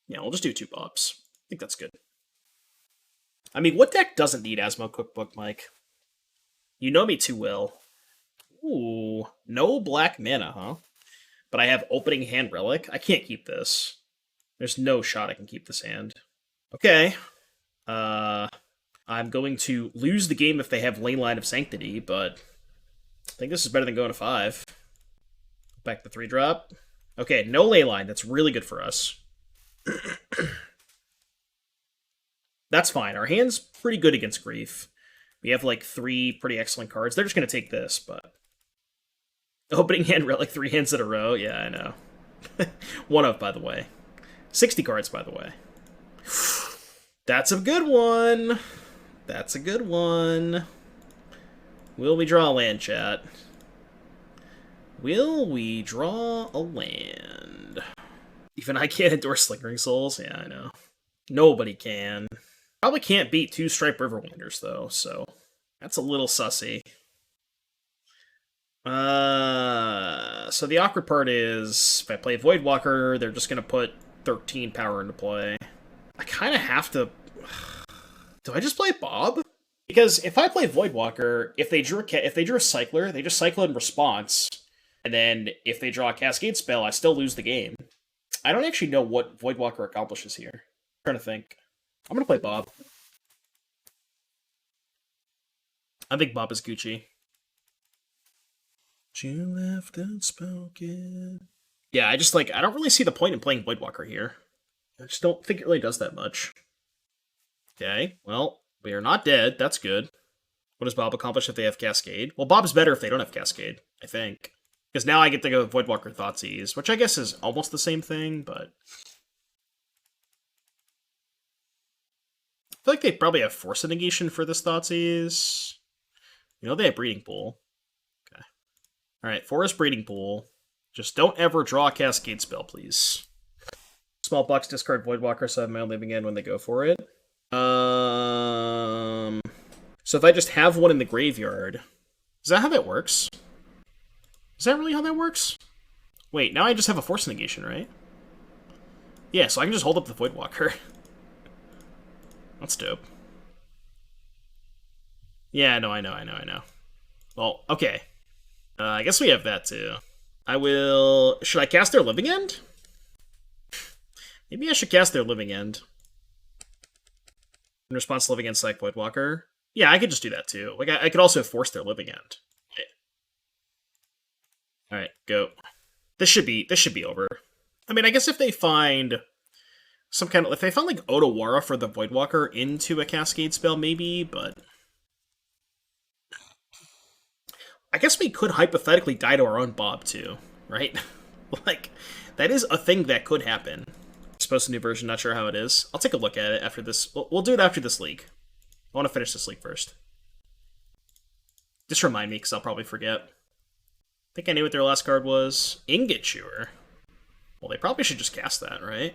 Yeah, we'll just do 2 Bobs. I think that's good. I mean, what deck doesn't need Asmo Cookbook, Mike? You know me too well. Ooh, no black mana, huh? But I have Opening Hand Relic. I can't keep this. There's no shot I can keep this hand. Okay. I'm going to lose the game if they have Leyline of Sanctity, but I think this is better than going to 5. Back to 3-drop. Okay, no Leyline. That's really good for us. That's fine. Our hand's pretty good against Grief. We have like 3 pretty excellent cards. They're just going to take this, but... Opening Hand Relic 3 hands in a row? Yeah, I know. 1 of, by the way. 60 cards, by the way. That's a good one. That's a good one. Will we draw a land, chat? Will we draw a land? Even I can't endorse Lingering Souls? Yeah, I know. Nobody can. Probably can't beat 2 Stripe Riverwinders, though, so that's a little sussy. So the awkward part is, if I play Voidwalker, they're just going to put 13 power into play. I kind of have to... Do I just play Bob? Because if I play Voidwalker, if they drew a Cycler, they just cycle in response, and then if they draw a Cascade spell, I still lose the game. I don't actually know what Voidwalker accomplishes here. I'm trying to think. I'm going to play Bob. I think Bob is Gucci. You left unspoken. Yeah, I don't really see the point in playing Voidwalker here. I just don't think it really does that much. Okay, well, we are not dead. That's good. What does Bob accomplish if they have Cascade? Well, Bob's better if they don't have Cascade, I think. Because now I get to go Voidwalker Thoughtseize, which I guess is almost the same thing, but... I feel like they probably have Force of Negation for this Thoughtseize. You know they have Breeding Pool. Okay. Alright, Forest Breeding Pool. Just don't ever draw a Cascade spell, please. Smallpox, discard Voidwalker, so I have my own Living End when they go for it. So if I just have one in the graveyard... Is that how that works? Is that really how that works? Wait, now I just have a Force Negation, right? Yeah, so I can just hold up the Voidwalker. That's dope. Yeah, no, I know. Well, okay. I guess we have that too. I will... Should I cast their Living End? Maybe I should cast their Living End. In response to Living End, Savai Voidwalker. Yeah, I could just do that too. Like, I could also force their Living End. Okay. Alright, go. This should be over. I mean, I guess if they find some kind of... If they found, like, Otawara for the Voidwalker into a Cascade spell, maybe, but... I guess we could hypothetically die to our own Bob, too, right? Like, that is a thing that could happen. Supposed to new version, not sure how it is. I'll take a look at it after this. We'll do it after this league. I want to finish this league first. Just remind me, because I'll probably forget. I think I knew what their last card was. Ingot Chewer. Well, they probably should just cast that, right?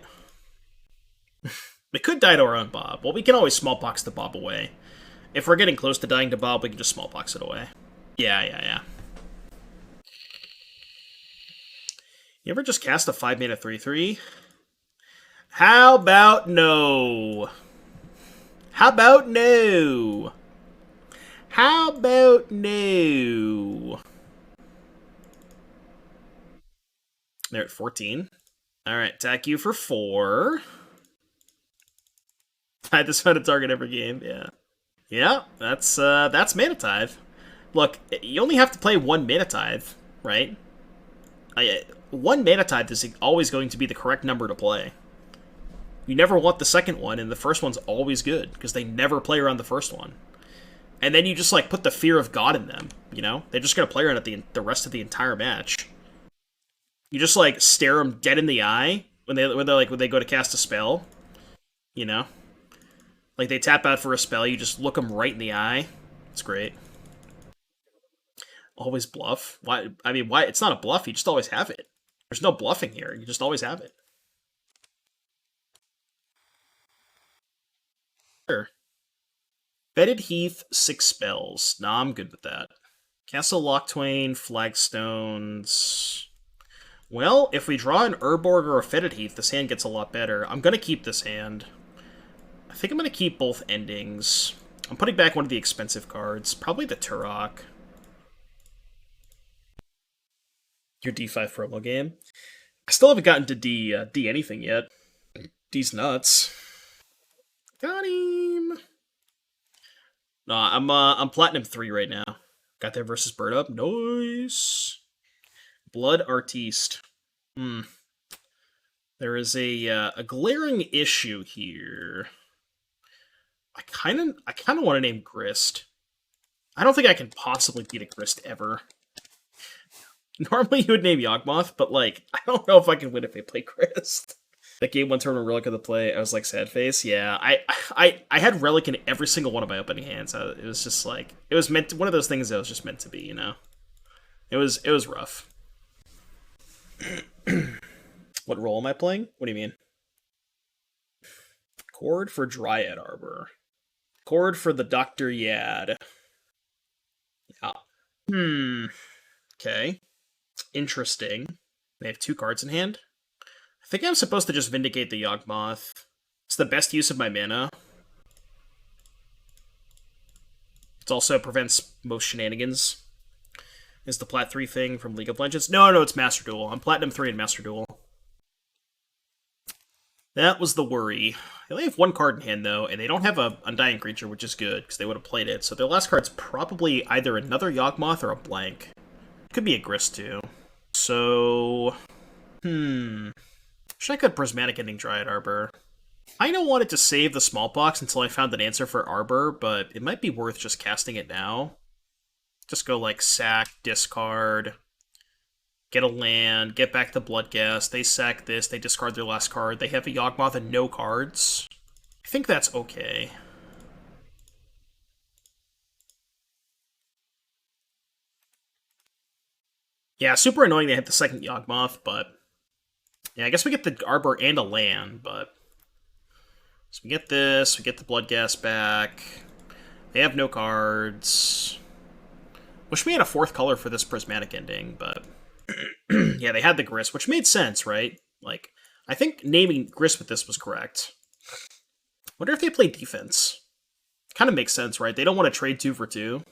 We could die to our own Bob. Well, we can always Smallpox the Bob away. If we're getting close to dying to Bob, we can just Smallpox it away. Yeah. You ever just cast a 5-mana 3/3? How about no? How about no? How about no? They're at 14. Alright, attack you for 4. I just found a target every game, yeah. Yeah, that's Mana Tithe. Look, you only have to play one Mana Tithe, right? One Mana Tithe is always going to be the correct number to play. You never want the second one, and the first one's always good, because they never play around the first one. And then you just, like, put the fear of God in them, you know? They're just going to play around it the rest of the entire match. You just, like, stare them dead in the eye when they go to cast a spell, you know? Like, they tap out for a spell, you just look them right in the eye. It's great. Always bluff? Why? I mean, why? It's not a bluff, you just always have it. There's no bluffing here, you just always have it. Sure. Fetid Heath, 6 spells. Nah, I'm good with that. Castle Locthwain, Flagstones. Well, if we draw an Urborg or a Fetid Heath, this hand gets a lot better. I'm gonna keep this hand. I think I'm gonna keep both endings. I'm putting back one of the expensive cards. Probably the Tourach. Your D5 promo game. I still haven't gotten to D anything yet. D's nuts. Got him! No, I'm Platinum 3 right now. Got there versus Bird Up. Nice! Blood Artiste. There is a glaring issue here. I kind of want to name Grist. I don't think I can possibly beat a Grist ever. Normally you would name Yawgmoth, but like, I don't know if I can win if they play Grist. That game 1 turn when Relic of the play, I was like, sad face. Yeah, I had Relic in every single one of my opening hands. It was just like, it was meant to, one of those things that was just meant to be, you know? It was rough. What role am I playing? What do you mean? Chord for Dryad Arbor. Chord for the Dr. Yad. Yeah. Okay. Interesting. They have 2 cards in hand. I think I'm supposed to just Vindicate the Yawgmoth. It's the best use of my mana. It also prevents most shenanigans. Is the Plat 3 thing from League of Legends? No, it's Master Duel. I'm Platinum 3 in Master Duel. That was the worry. They only have 1 card in hand, though, and they don't have a Undying Creature, which is good, because they would have played it. So their last card's probably either another Yawgmoth or a blank. Could be a Grist, too. So... Wish I could Prismatic Ending Dryad Arbor. I don't wanted to save the Smallpox until I found an answer for Arbor, but it might be worth just casting it now. Just go like sack, discard, get a land, get back the Bloodghast, they sack this, they discard their last card, they have a Yawgmoth and no cards. I think that's okay. Yeah, super annoying they hit the second Yawgmoth, but... Yeah, I guess we get the Arbor and a land, but... So we get this, we get the Bloodghast back. They have no cards. Wish we had a 4th color for this Prismatic Ending, but... Yeah, they had the Grist, which made sense, right? Like, I think naming Grist with this was correct. Wonder if they play defense. Kind of makes sense, right? They don't want to trade 2 for 2.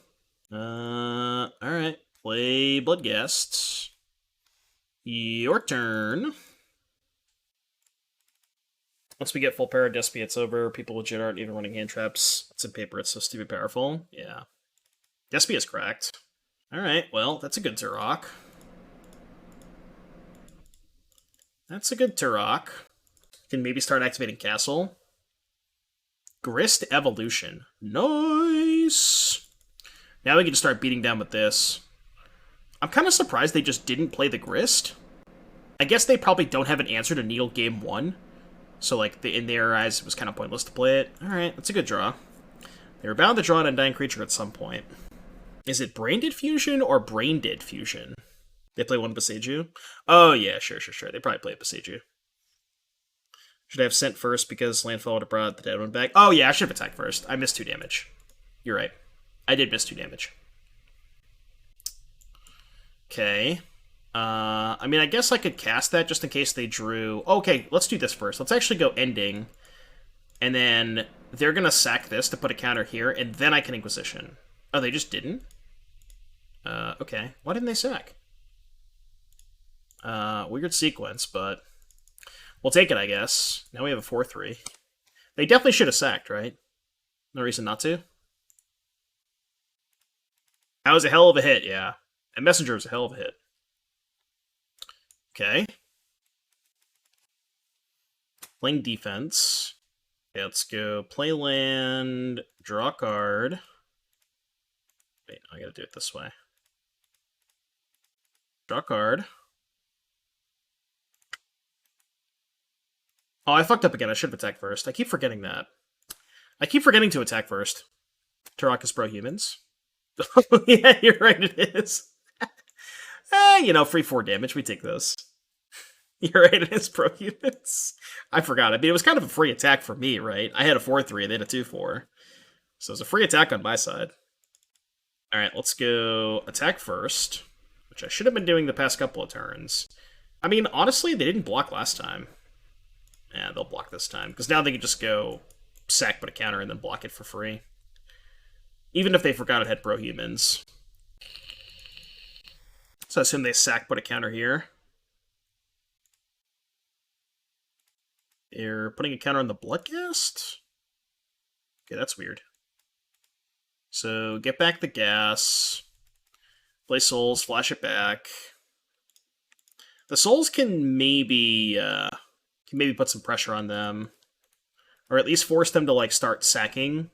Alright. Play Bloodghast. Your turn. Once we get full power Despia, it's over. People legit aren't even running hand traps. It's in paper, it's so stupid powerful. Yeah. Despia is cracked. Alright, well, that's a good Tourach. That's a good Tourach. Can maybe start activating Castle. Grist Evolution. Nice! Now we can just start beating down with this. I'm kind of surprised they just didn't play the Grist. I guess they probably don't have an answer to Needle game 1. So, like, in their eyes, it was kind of pointless to play it. Alright, that's a good draw. They were bound to draw an Undying Creature at some point. Is it Brain-Dead Fusion or Brain-Dead Fusion? They play one Boseiju? Oh, yeah, sure. They probably play Boseiju. Should I have sent first because landfall would have brought the dead one back? Oh, yeah, I should have attacked first. I missed 2 damage. You're right. I did miss 2 damage. Okay. I mean, I guess I could cast that just in case they drew... Okay, let's do this first. Let's actually go Ending. And then they're going to sack this to put a counter here, and then I can Inquisition. Oh, they just didn't? Okay. Why didn't they sack? Weird sequence, but... We'll take it, I guess. Now we have a 4-3. They definitely should have sacked, right? No reason not to. That was a hell of a hit, yeah. And Messenger was a hell of a hit. Okay. Playing defense. Okay, let's go play land, draw a card. Wait, no, I gotta do it this way. Draw a card. Oh, I fucked up again. I should have attacked first. I keep forgetting that. I keep forgetting to attack first. Tourach is pro-humans. Yeah, you're right, it is. You know, free 4 damage. We take those. You're right, it is pro-humans. I forgot. I mean, it was kind of a free attack for me, right? I had a 4-3, they had a 2-4. So it was a free attack on my side. Alright, let's go attack first, which I should have been doing the past couple of turns. I mean, honestly, they didn't block last time. Yeah, they'll block this time, because now they can just go sack, put a counter, and then block it for free. Even if they forgot it had pro-humans. So I assume they sack, put a counter here. They're putting a counter on the Bloodghast? Okay, that's weird. So, get back the gas. Play Souls, flash it back. The Souls can maybe put some pressure on them. Or at least force them to, like, start sacking.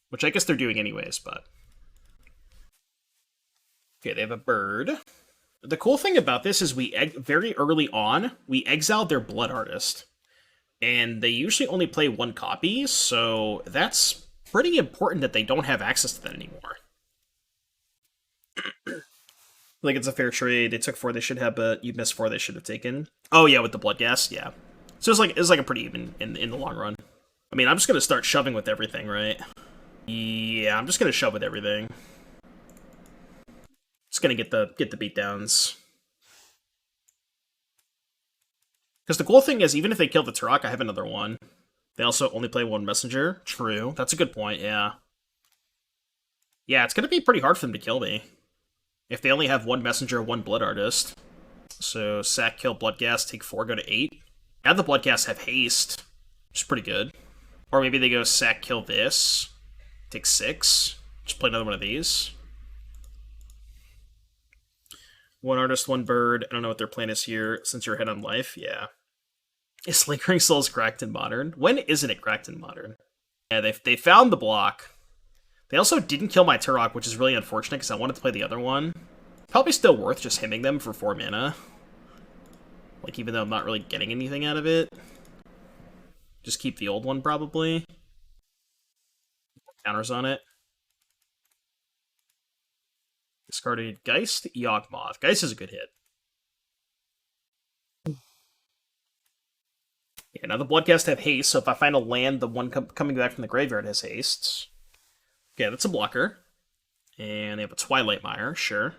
Which I guess they're doing anyways, but... Okay, they have a bird. The cool thing about this is very early on, we exiled their Blood Artist. And they usually only play 1 copy, so that's pretty important that they don't have access to that anymore. Like, it's a fair trade. They took 4 they should have, but you missed 4 they should have taken. Oh, yeah, with the Bloodghast, yeah. So it's like a pretty even in the long run. I mean, I'm just going to start shoving with everything, right? Yeah, I'm just going to shove with everything. Just going to get the beatdowns. Because the cool thing is, even if they kill the Tourach, I have another one. They also only play 1 messenger. True. That's a good point, yeah. Yeah, it's going to be pretty hard for them to kill me. If they only have 1 messenger, 1 blood artist. So, sack, kill, Bloodghast, take 4, go to 8. Now the Bloodghast have haste, which is pretty good. Or maybe they go sack, kill this, take 6. Just play another one of these. 1 artist, 1 bird. I don't know what their plan is here, since you're ahead on life. Yeah. Is Lingering Souls cracked in Modern? When isn't it cracked in Modern? Yeah, they found the block. They also didn't kill my Tourach, which is really unfortunate, because I wanted to play the other one. Probably still worth just hemming them for 4 mana. Like, even though I'm not really getting anything out of it. Just keep the old one, probably. Counters on it. Discarded Geist, Yawgmoth. Geist is a good hit. Yeah, now the Bloodghast have haste, so if I find a land, the one coming back from the graveyard has haste. Okay, that's a blocker. And they have a Twilight Mire, sure.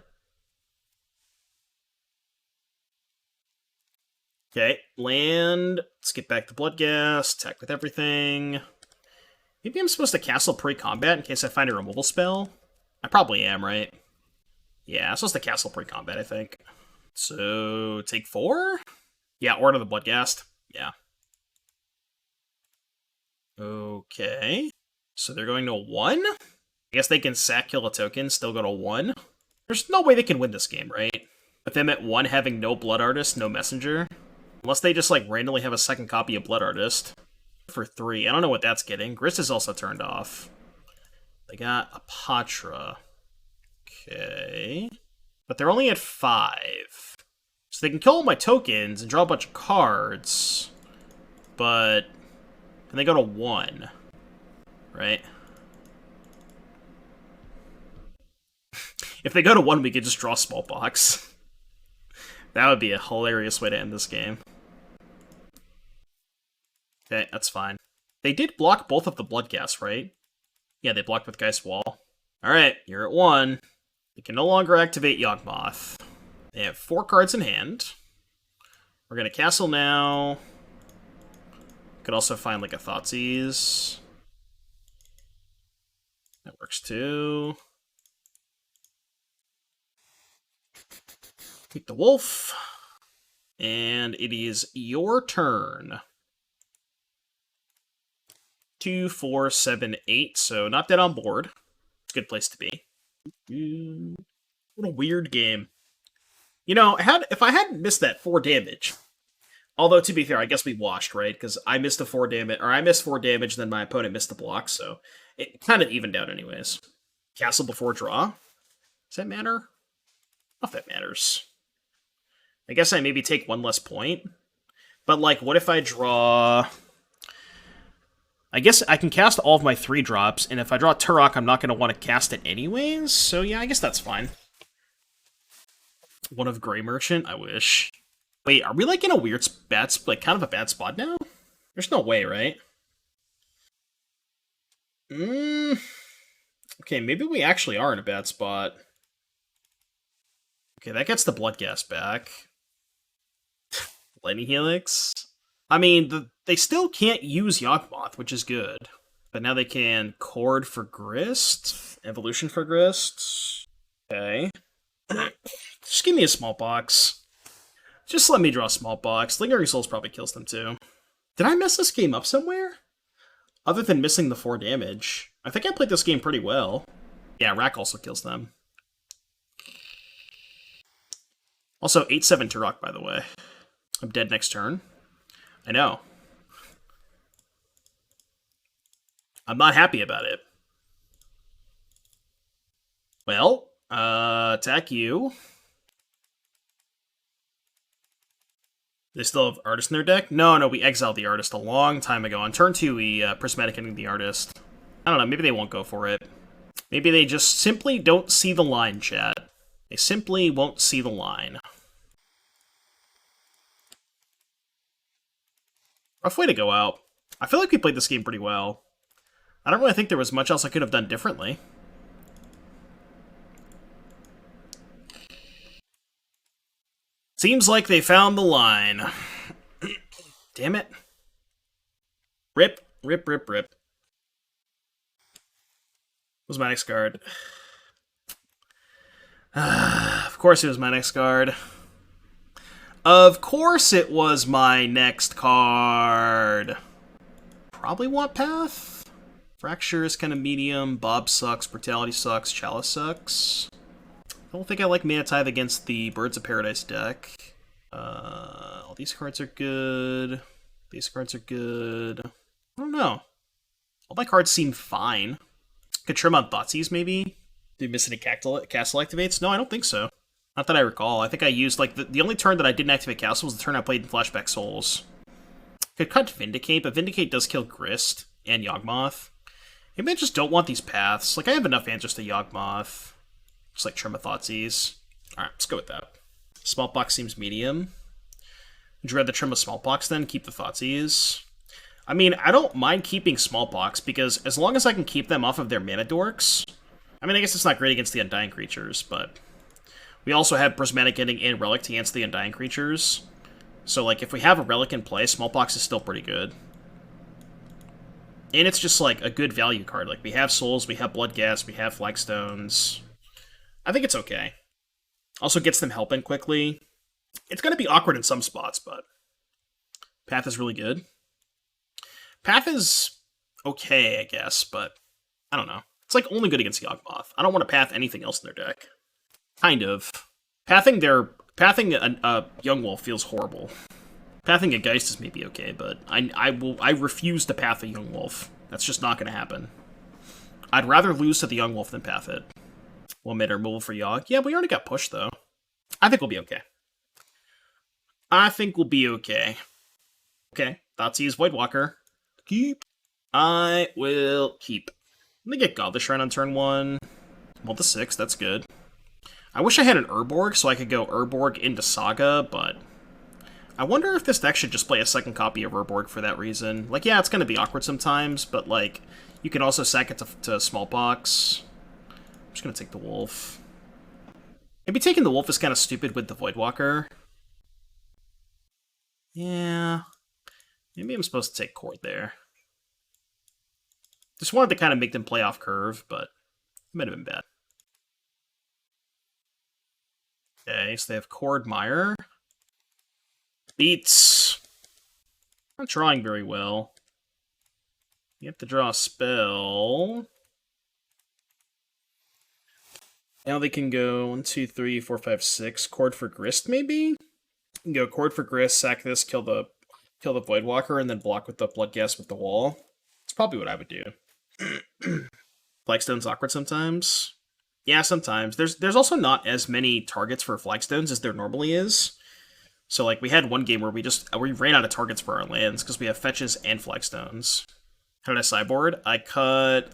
Okay, land. Let's get back to Bloodghast, attack with everything. Maybe I'm supposed to castle pre-combat in case I find a removal spell? I probably am, right? Yeah, I'm supposed to castle pre-combat, I think. So, take 4? Yeah, Order the Bloodghast. Yeah. Okay. So they're going to 1? I guess they can sack, kill a token, still go to 1. There's no way they can win this game, right? With them at 1 having no Blood Artist, no Messenger. Unless they just, like, randomly have a second copy of Blood Artist. For 3. I don't know what that's getting. Grist is also turned off. They got a Patra. Okay. But they're only at 5. So they can kill all my tokens and draw a bunch of cards. But... and they go to 1. Right? If they go to 1, we could just draw Smallpox. That would be a hilarious way to end this game. Okay, that's fine. They did block both of the Bloodghast, right? Yeah, they blocked with Geist Wall. Alright, you're at 1. You can no longer activate Yawgmoth. They have 4 cards in hand. We're gonna castle now. Could also find, like, a Thoughtseize. That works too. Take the wolf. And it is your turn. 2, 4, 7, 8. So not dead on board. It's a good place to be. What a weird game. You know, if I hadn't missed that 4 damage, although to be fair, I guess we washed, right? Because I missed the 4 damage, or I missed 4 damage, then my opponent missed the block, so it kind of evened out anyways. Castle before draw. Does that matter? I don't know if that matters. I guess I maybe take 1 less point. But, like, what if I draw... I guess I can cast all of my 3 drops, and if I draw Tourach, I'm not going to want to cast it anyways, so yeah, I guess that's fine. 1 of Grey Merchant? I wish. Wait, are we, like, in a weird like, kind of a bad spot now? There's no way, right? Okay, maybe we actually are in a bad spot. Okay, that gets the Bloodghast back. Lightning Helix? I mean, they still can't use Yawgmoth, which is good. But now they can Chord for Grist, Evolution for Grist. Okay. Just give me a Smallpox. Just let me draw Smallpox. Lingering Souls probably kills them too. Did I mess this game up somewhere? Other than missing the 4 damage. I think I played this game pretty well. Yeah, Rack also kills them. Also, 8-7 Tourach, by the way. I'm dead next turn. I know. I'm not happy about it. Well, attack you. They still have Artist in their deck? No, we exiled the Artist a long time ago. On turn 2, we Prismatic Ending the Artist. I don't know, maybe they won't go for it. Maybe they just simply don't see the line, chat. They simply won't see the line. Rough way to go out. I feel like we played this game pretty well. I don't really think there was much else I could have done differently. Seems like they found the line. Damn it. Rip, rip, rip, rip. What was my next card? Of course it was my next card. Of course it was my next card. Probably want Path. Fracture is kind of medium. Bob sucks. Brutality sucks. Chalice sucks. I don't think I like Mana Tithe against the Birds of Paradise deck. All these cards are good. These cards are good. I don't know. All my cards seem fine. Could trim on Thoughtseize, maybe? Did you miss any Castle activates? No, I don't think so. Not that I recall. I think I used, like, the only turn that I didn't activate Castle was the turn I played in Flashback Souls. Could cut Vindicate, but Vindicate does kill Grist and Yawgmoth. Maybe I just don't want these paths. Like, I have enough answers to Yawgmoth. Just, like, trim a Thoughtseize. Alright, let's go with that. Smallpox seems medium. Would you rather trim a Smallpox then? Keep the Thoughtseize? I mean, I don't mind keeping Smallpox, because as long as I can keep them off of their mana dorks... I mean, I guess it's not great against the Undying creatures, but... We also have Prismatic Ending and Relic to answer the Undying creatures. So, like, if we have a Relic in play, Smallpox is still pretty good. And it's just, like, a good value card. Like, we have Souls, we have Bloodghast, we have Flagstones. I think it's okay. Also gets them help in quickly. It's going to be awkward in some spots, but Path is really good. Path is okay, I guess, but I don't know. It's like only good against Yawgmoth. I don't want to path anything else in their deck. Kind of. Pathing a Young Wolf feels horrible. Pathing a Geist is maybe okay, but I refuse to path a Young Wolf. That's just not going to happen. I'd rather lose to the Young Wolf than path it. We'll make our removal for Yawg. Yeah, we already got pushed, though. I think we'll be okay. Okay, Thoughtseize Voidwalker. Keep. I will keep. Let me get Godless Shrine on turn 1. Well, the 6, that's good. I wish I had an Urborg so I could go Urborg into Saga, but I wonder if this deck should just play a second copy of Urborg for that reason. Like, yeah, it's going to be awkward sometimes, but, like, you can also sack it to Smallpox. I'm just going to take the Wolf. Maybe taking the Wolf is kind of stupid with the Voidwalker. Yeah. Maybe I'm supposed to take Cord there. Just wanted to kind of make them play off curve, but it might have been bad. Okay, so they have Cord Mire. Beats. Not drawing very well. You have to draw a spell. Now they can go 1, 2, 3, 4, 5, 6. Cord for Grist, maybe? You can go Cord for Grist, sack this, kill the Voidwalker, and then block with the Bloodghast with the wall. It's probably what I would do. Flagstone's awkward sometimes. Yeah, sometimes. There's also not as many targets for Flagstones as there normally is. So, like, we had one game where we ran out of targets for our lands because we have fetches and Flagstones. How did I sideboard? I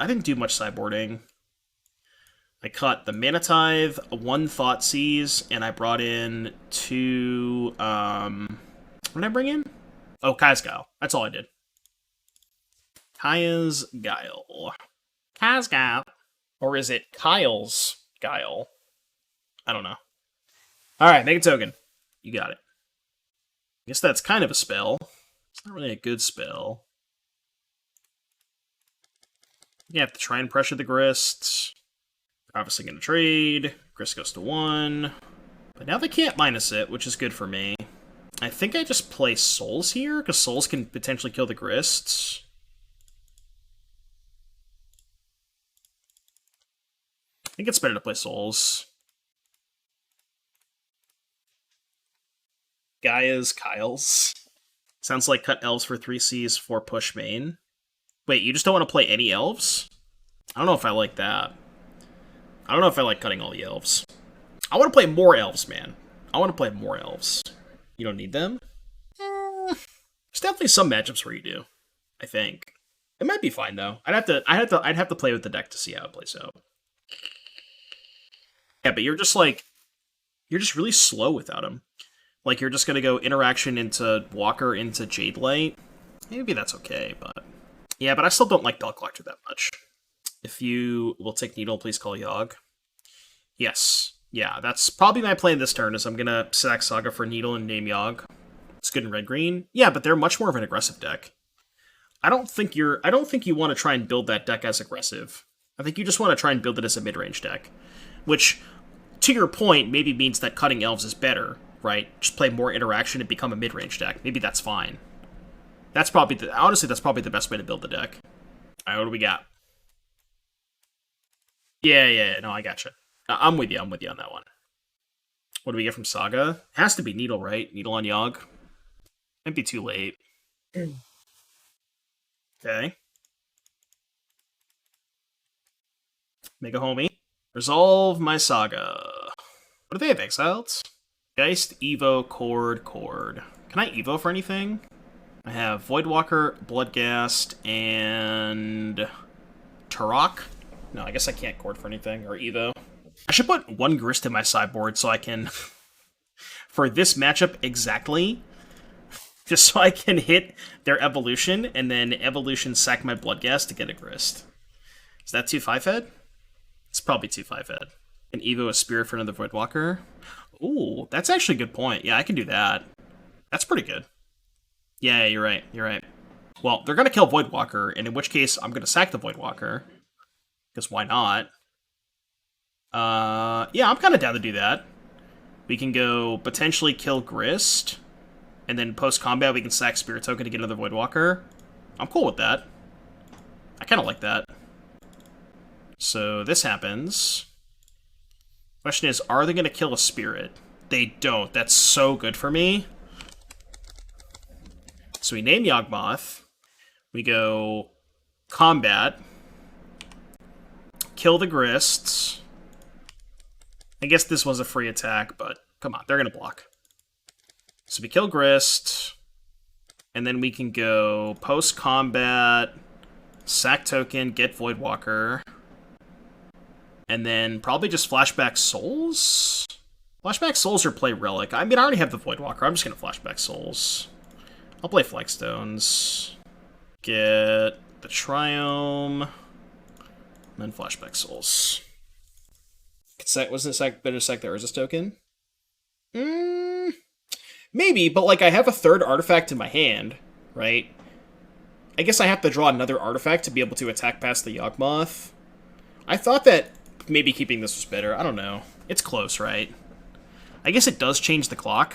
didn't do much sideboarding. I cut the Mana Tithe, 1 Thoughtseize, and I brought in 2, what did I bring in? Oh, Kaya's Guile. That's all I did. Kaya's Guile. Kaya's Guile. Or is it Kyle's Guile? I don't know. Alright, make a token. You got it. I guess that's kind of a spell. It's not really a good spell. You have to try and pressure the Grist. They're obviously going to trade. Grist goes to 1. But now they can't minus it, which is good for me. I think I just play Souls here, because Souls can potentially kill the Grists. I think it's better to play Souls. Gaia's Kyle's. Sounds like cut elves for 3Cs for push main. Wait, you just don't want to play any elves? I don't know if I like that. I don't know if I like cutting all the elves. I want to play more elves, man. I want to play more elves. You don't need them? There's definitely some matchups where you do. I think. It might be fine though. I'd have to play with the deck to see how it plays out. Yeah, but you're just really slow without him. Like, you're just gonna go interaction into Walker into Jade Light. Maybe that's okay, but... Yeah, but I still don't like Bell Collector that much. If you will take Needle, please call Yawg. Yes. Yeah, that's probably my plan this turn, is I'm gonna sack Saga for Needle and name Yawg. It's good in red-green. Yeah, but they're much more of an aggressive deck. I don't think you want to try and build that deck as aggressive. I think you just want to try and build it as a mid-range deck. Which, to your point, maybe means that cutting elves is better, right? Just play more interaction and become a mid-range deck. Maybe that's fine. Honestly, that's probably the best way to build the deck. Alright, what do we got? Yeah, no, I gotcha. I'm with you on that one. What do we get from Saga? Has to be Needle, right? Needle on Yawg. Might be too late. Okay. Make a homie. Resolve my Saga. What do they have exiled? Geist, Evo, Cord. Can I Evo for anything? I have Voidwalker, Bloodghast, and... Tourach? No, I guess I can't Cord for anything, or Evo. I should put 1 Grist in my sideboard so I can... for this matchup exactly, just so I can hit their Evolution, and then Evolution sack my Bloodghast to get a Grist. Is that 2 5-head? It's probably 2 5-head. And Evo a Spirit for another Voidwalker. Ooh, that's actually a good point. Yeah, I can do that. That's pretty good. Yeah, you're right. Well, they're going to kill Voidwalker, and in which case, I'm going to sack the Voidwalker. Because why not? Yeah, I'm kind of down to do that. We can go potentially kill Grist, and then post-combat we can sack Spirit Token to get another Voidwalker. I'm cool with that. I kind of like that. So this happens. Question is, are they going to kill a Spirit? They don't. That's so good for me. So we name Yawgmoth. We go combat. Kill the Grists. I guess this was a free attack, but come on, they're going to block. So we kill Grist. And then we can go post-combat, sack token, get Voidwalker. And then probably just Flashback Souls? Flashback Souls or play Relic? I mean, I already have the Voidwalker. I'm just going to Flashback Souls. I'll play Flagstones. Get the Triome. And then Flashback Souls. Wasn't it better to sack the Urza token? Maybe, but like I have a third artifact in my hand, right? I guess I have to draw another artifact to be able to attack past the Yawgmoth. I thought that maybe keeping this was better. I don't know. It's close, right? I guess it does change the clock,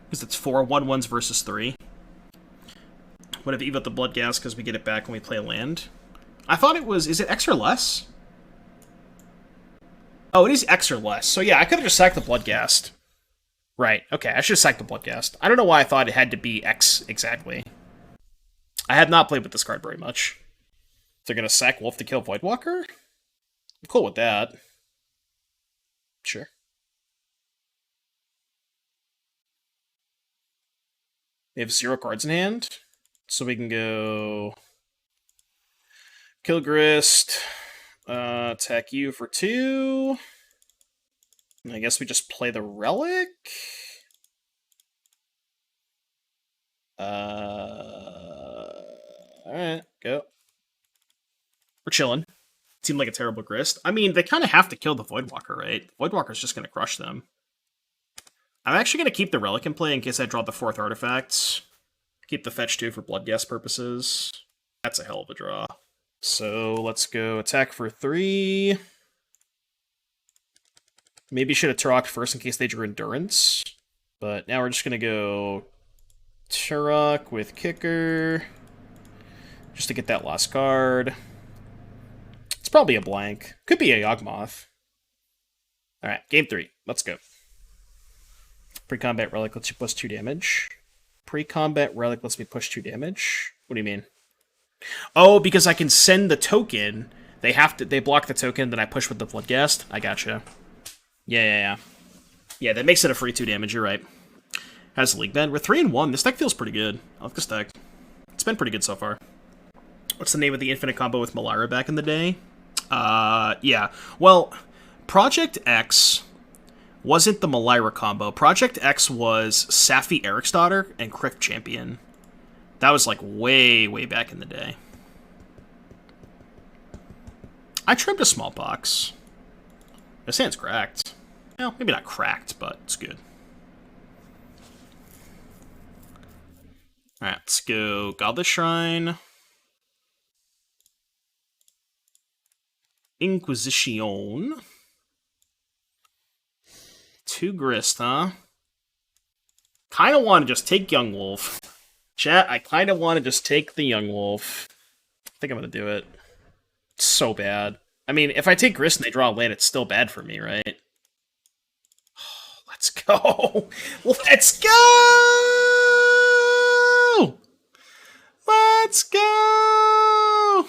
because it's 4 1/1s versus 3. Would have evoed the Bloodghast because we get it back when we play a land. I thought it was... Is it X or less? Oh, it is X or less. So yeah, I could have just sacked the Bloodghast. Right, okay, I should have sacked the Bloodghast. I don't know why I thought it had to be X exactly. I have not played with this card very much. They're going to sack Wolf to kill Voidwalker? I'm cool with that. Sure. They have 0 cards in hand. So we can go... Kill Grist. Attack you for 2. I guess we just play the Relic? Alright, go. We're chilling. Seemed like a terrible Grist. I mean, they kind of have to kill the Voidwalker, right? Voidwalker's just going to crush them. I'm actually going to keep the Relic in play in case I draw the 4th artifact. Keep the fetch 2 for Bloodghast purposes. That's a hell of a draw. So let's go attack for 3. Maybe should have Tourach first in case they drew Endurance. But now we're just going to go Tourach with Kicker. Just to get that last card. It's probably a blank. Could be a Yawgmoth. Alright, game 3. Let's go. Pre-combat Relic lets you push 2 damage. Pre-combat Relic lets me push 2 damage. What do you mean? Oh, because I can send the token. They block the token, then I push with the Bloodghast. I gotcha. Yeah. Yeah, that makes it a free 2 damage, you're right. How's the league been? We're 3-1. This deck feels pretty good. I like this deck. It's been pretty good so far. What's the name of the infinite combo with Malira back in the day? Yeah. Well, Project X wasn't the Malira combo. Project X was Safi Eriksdottir and Crypt Champion. That was like way, way back in the day. I trimmed a Smallpox. This hand's cracked. Well, maybe not cracked, but it's good. Alright, let's go Godless Shrine. Inquisition. 2 Grist, huh? Kinda want to just take Young Wolf. Chat, I kinda want to just take the Young Wolf. I think I'm gonna do it. It's so bad. I mean, if I take Grist and they draw a land, it's still bad for me, right? Oh, let's go! Let's go! Let's go!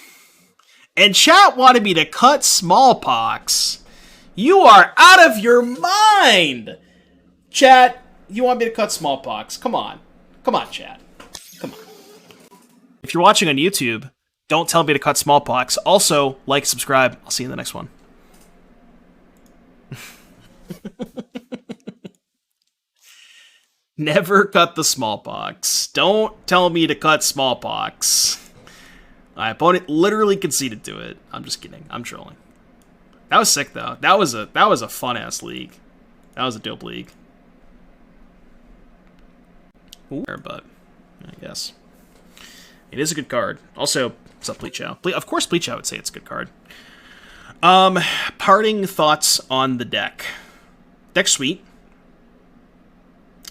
And chat wanted me to cut Smallpox. You are out of your mind! Chat, you want me to cut Smallpox. Come on. Come on, chat. Come on. If you're watching on YouTube, don't tell me to cut Smallpox. Also, like, subscribe. I'll see you in the next one. Never cut the Smallpox. Don't tell me to cut Smallpox. My opponent literally conceded to it. I'm just kidding. I'm trolling. That was sick, though. That was a fun-ass league. That was a dope league. Ooh, but I guess. It is a good card. Also, what's up, Bleachow? Of course, Bleachow would say it's a good card. Parting thoughts on the deck. Deck's sweet.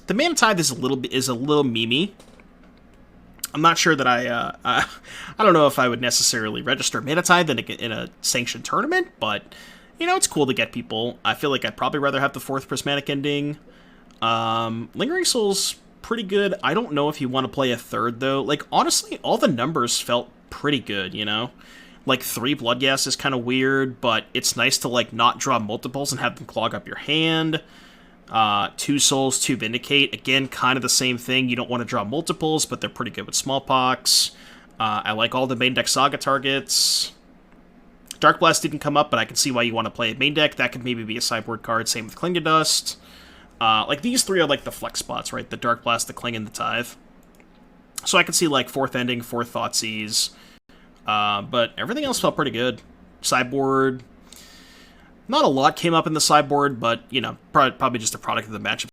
The Mana Tithe is a little memey. I'm not sure that I don't know if I would necessarily register Mana Tithe in a sanctioned tournament, but, you know, it's cool to get people. I feel like I'd probably rather have the 4th Prismatic Ending. Lingering Soul's pretty good. I don't know if you want to play a 3rd, though. Like, honestly, all the numbers felt pretty good, you know? Like, 3 Bloodghast is kind of weird, but it's nice to, like, not draw multiples and have them clog up your hand. 2 Souls, 2 Vindicate. Again, kind of the same thing. You don't want to draw multiples, but they're pretty good with Smallpox. I like all the main deck Saga targets. Darkblast didn't come up, but I can see why you want to play a main deck. That could maybe be a sideboard card. Same with Cling to Dust. Like, these 3 are, like, the flex spots, right? The Darkblast, the Cling, and the Tithe. So I could see, like, 4th Ending, 4th Thoughtseize. But everything else felt pretty good. Sideboard. Not a lot came up in the sideboard, but, you know, probably just a product of the matchup.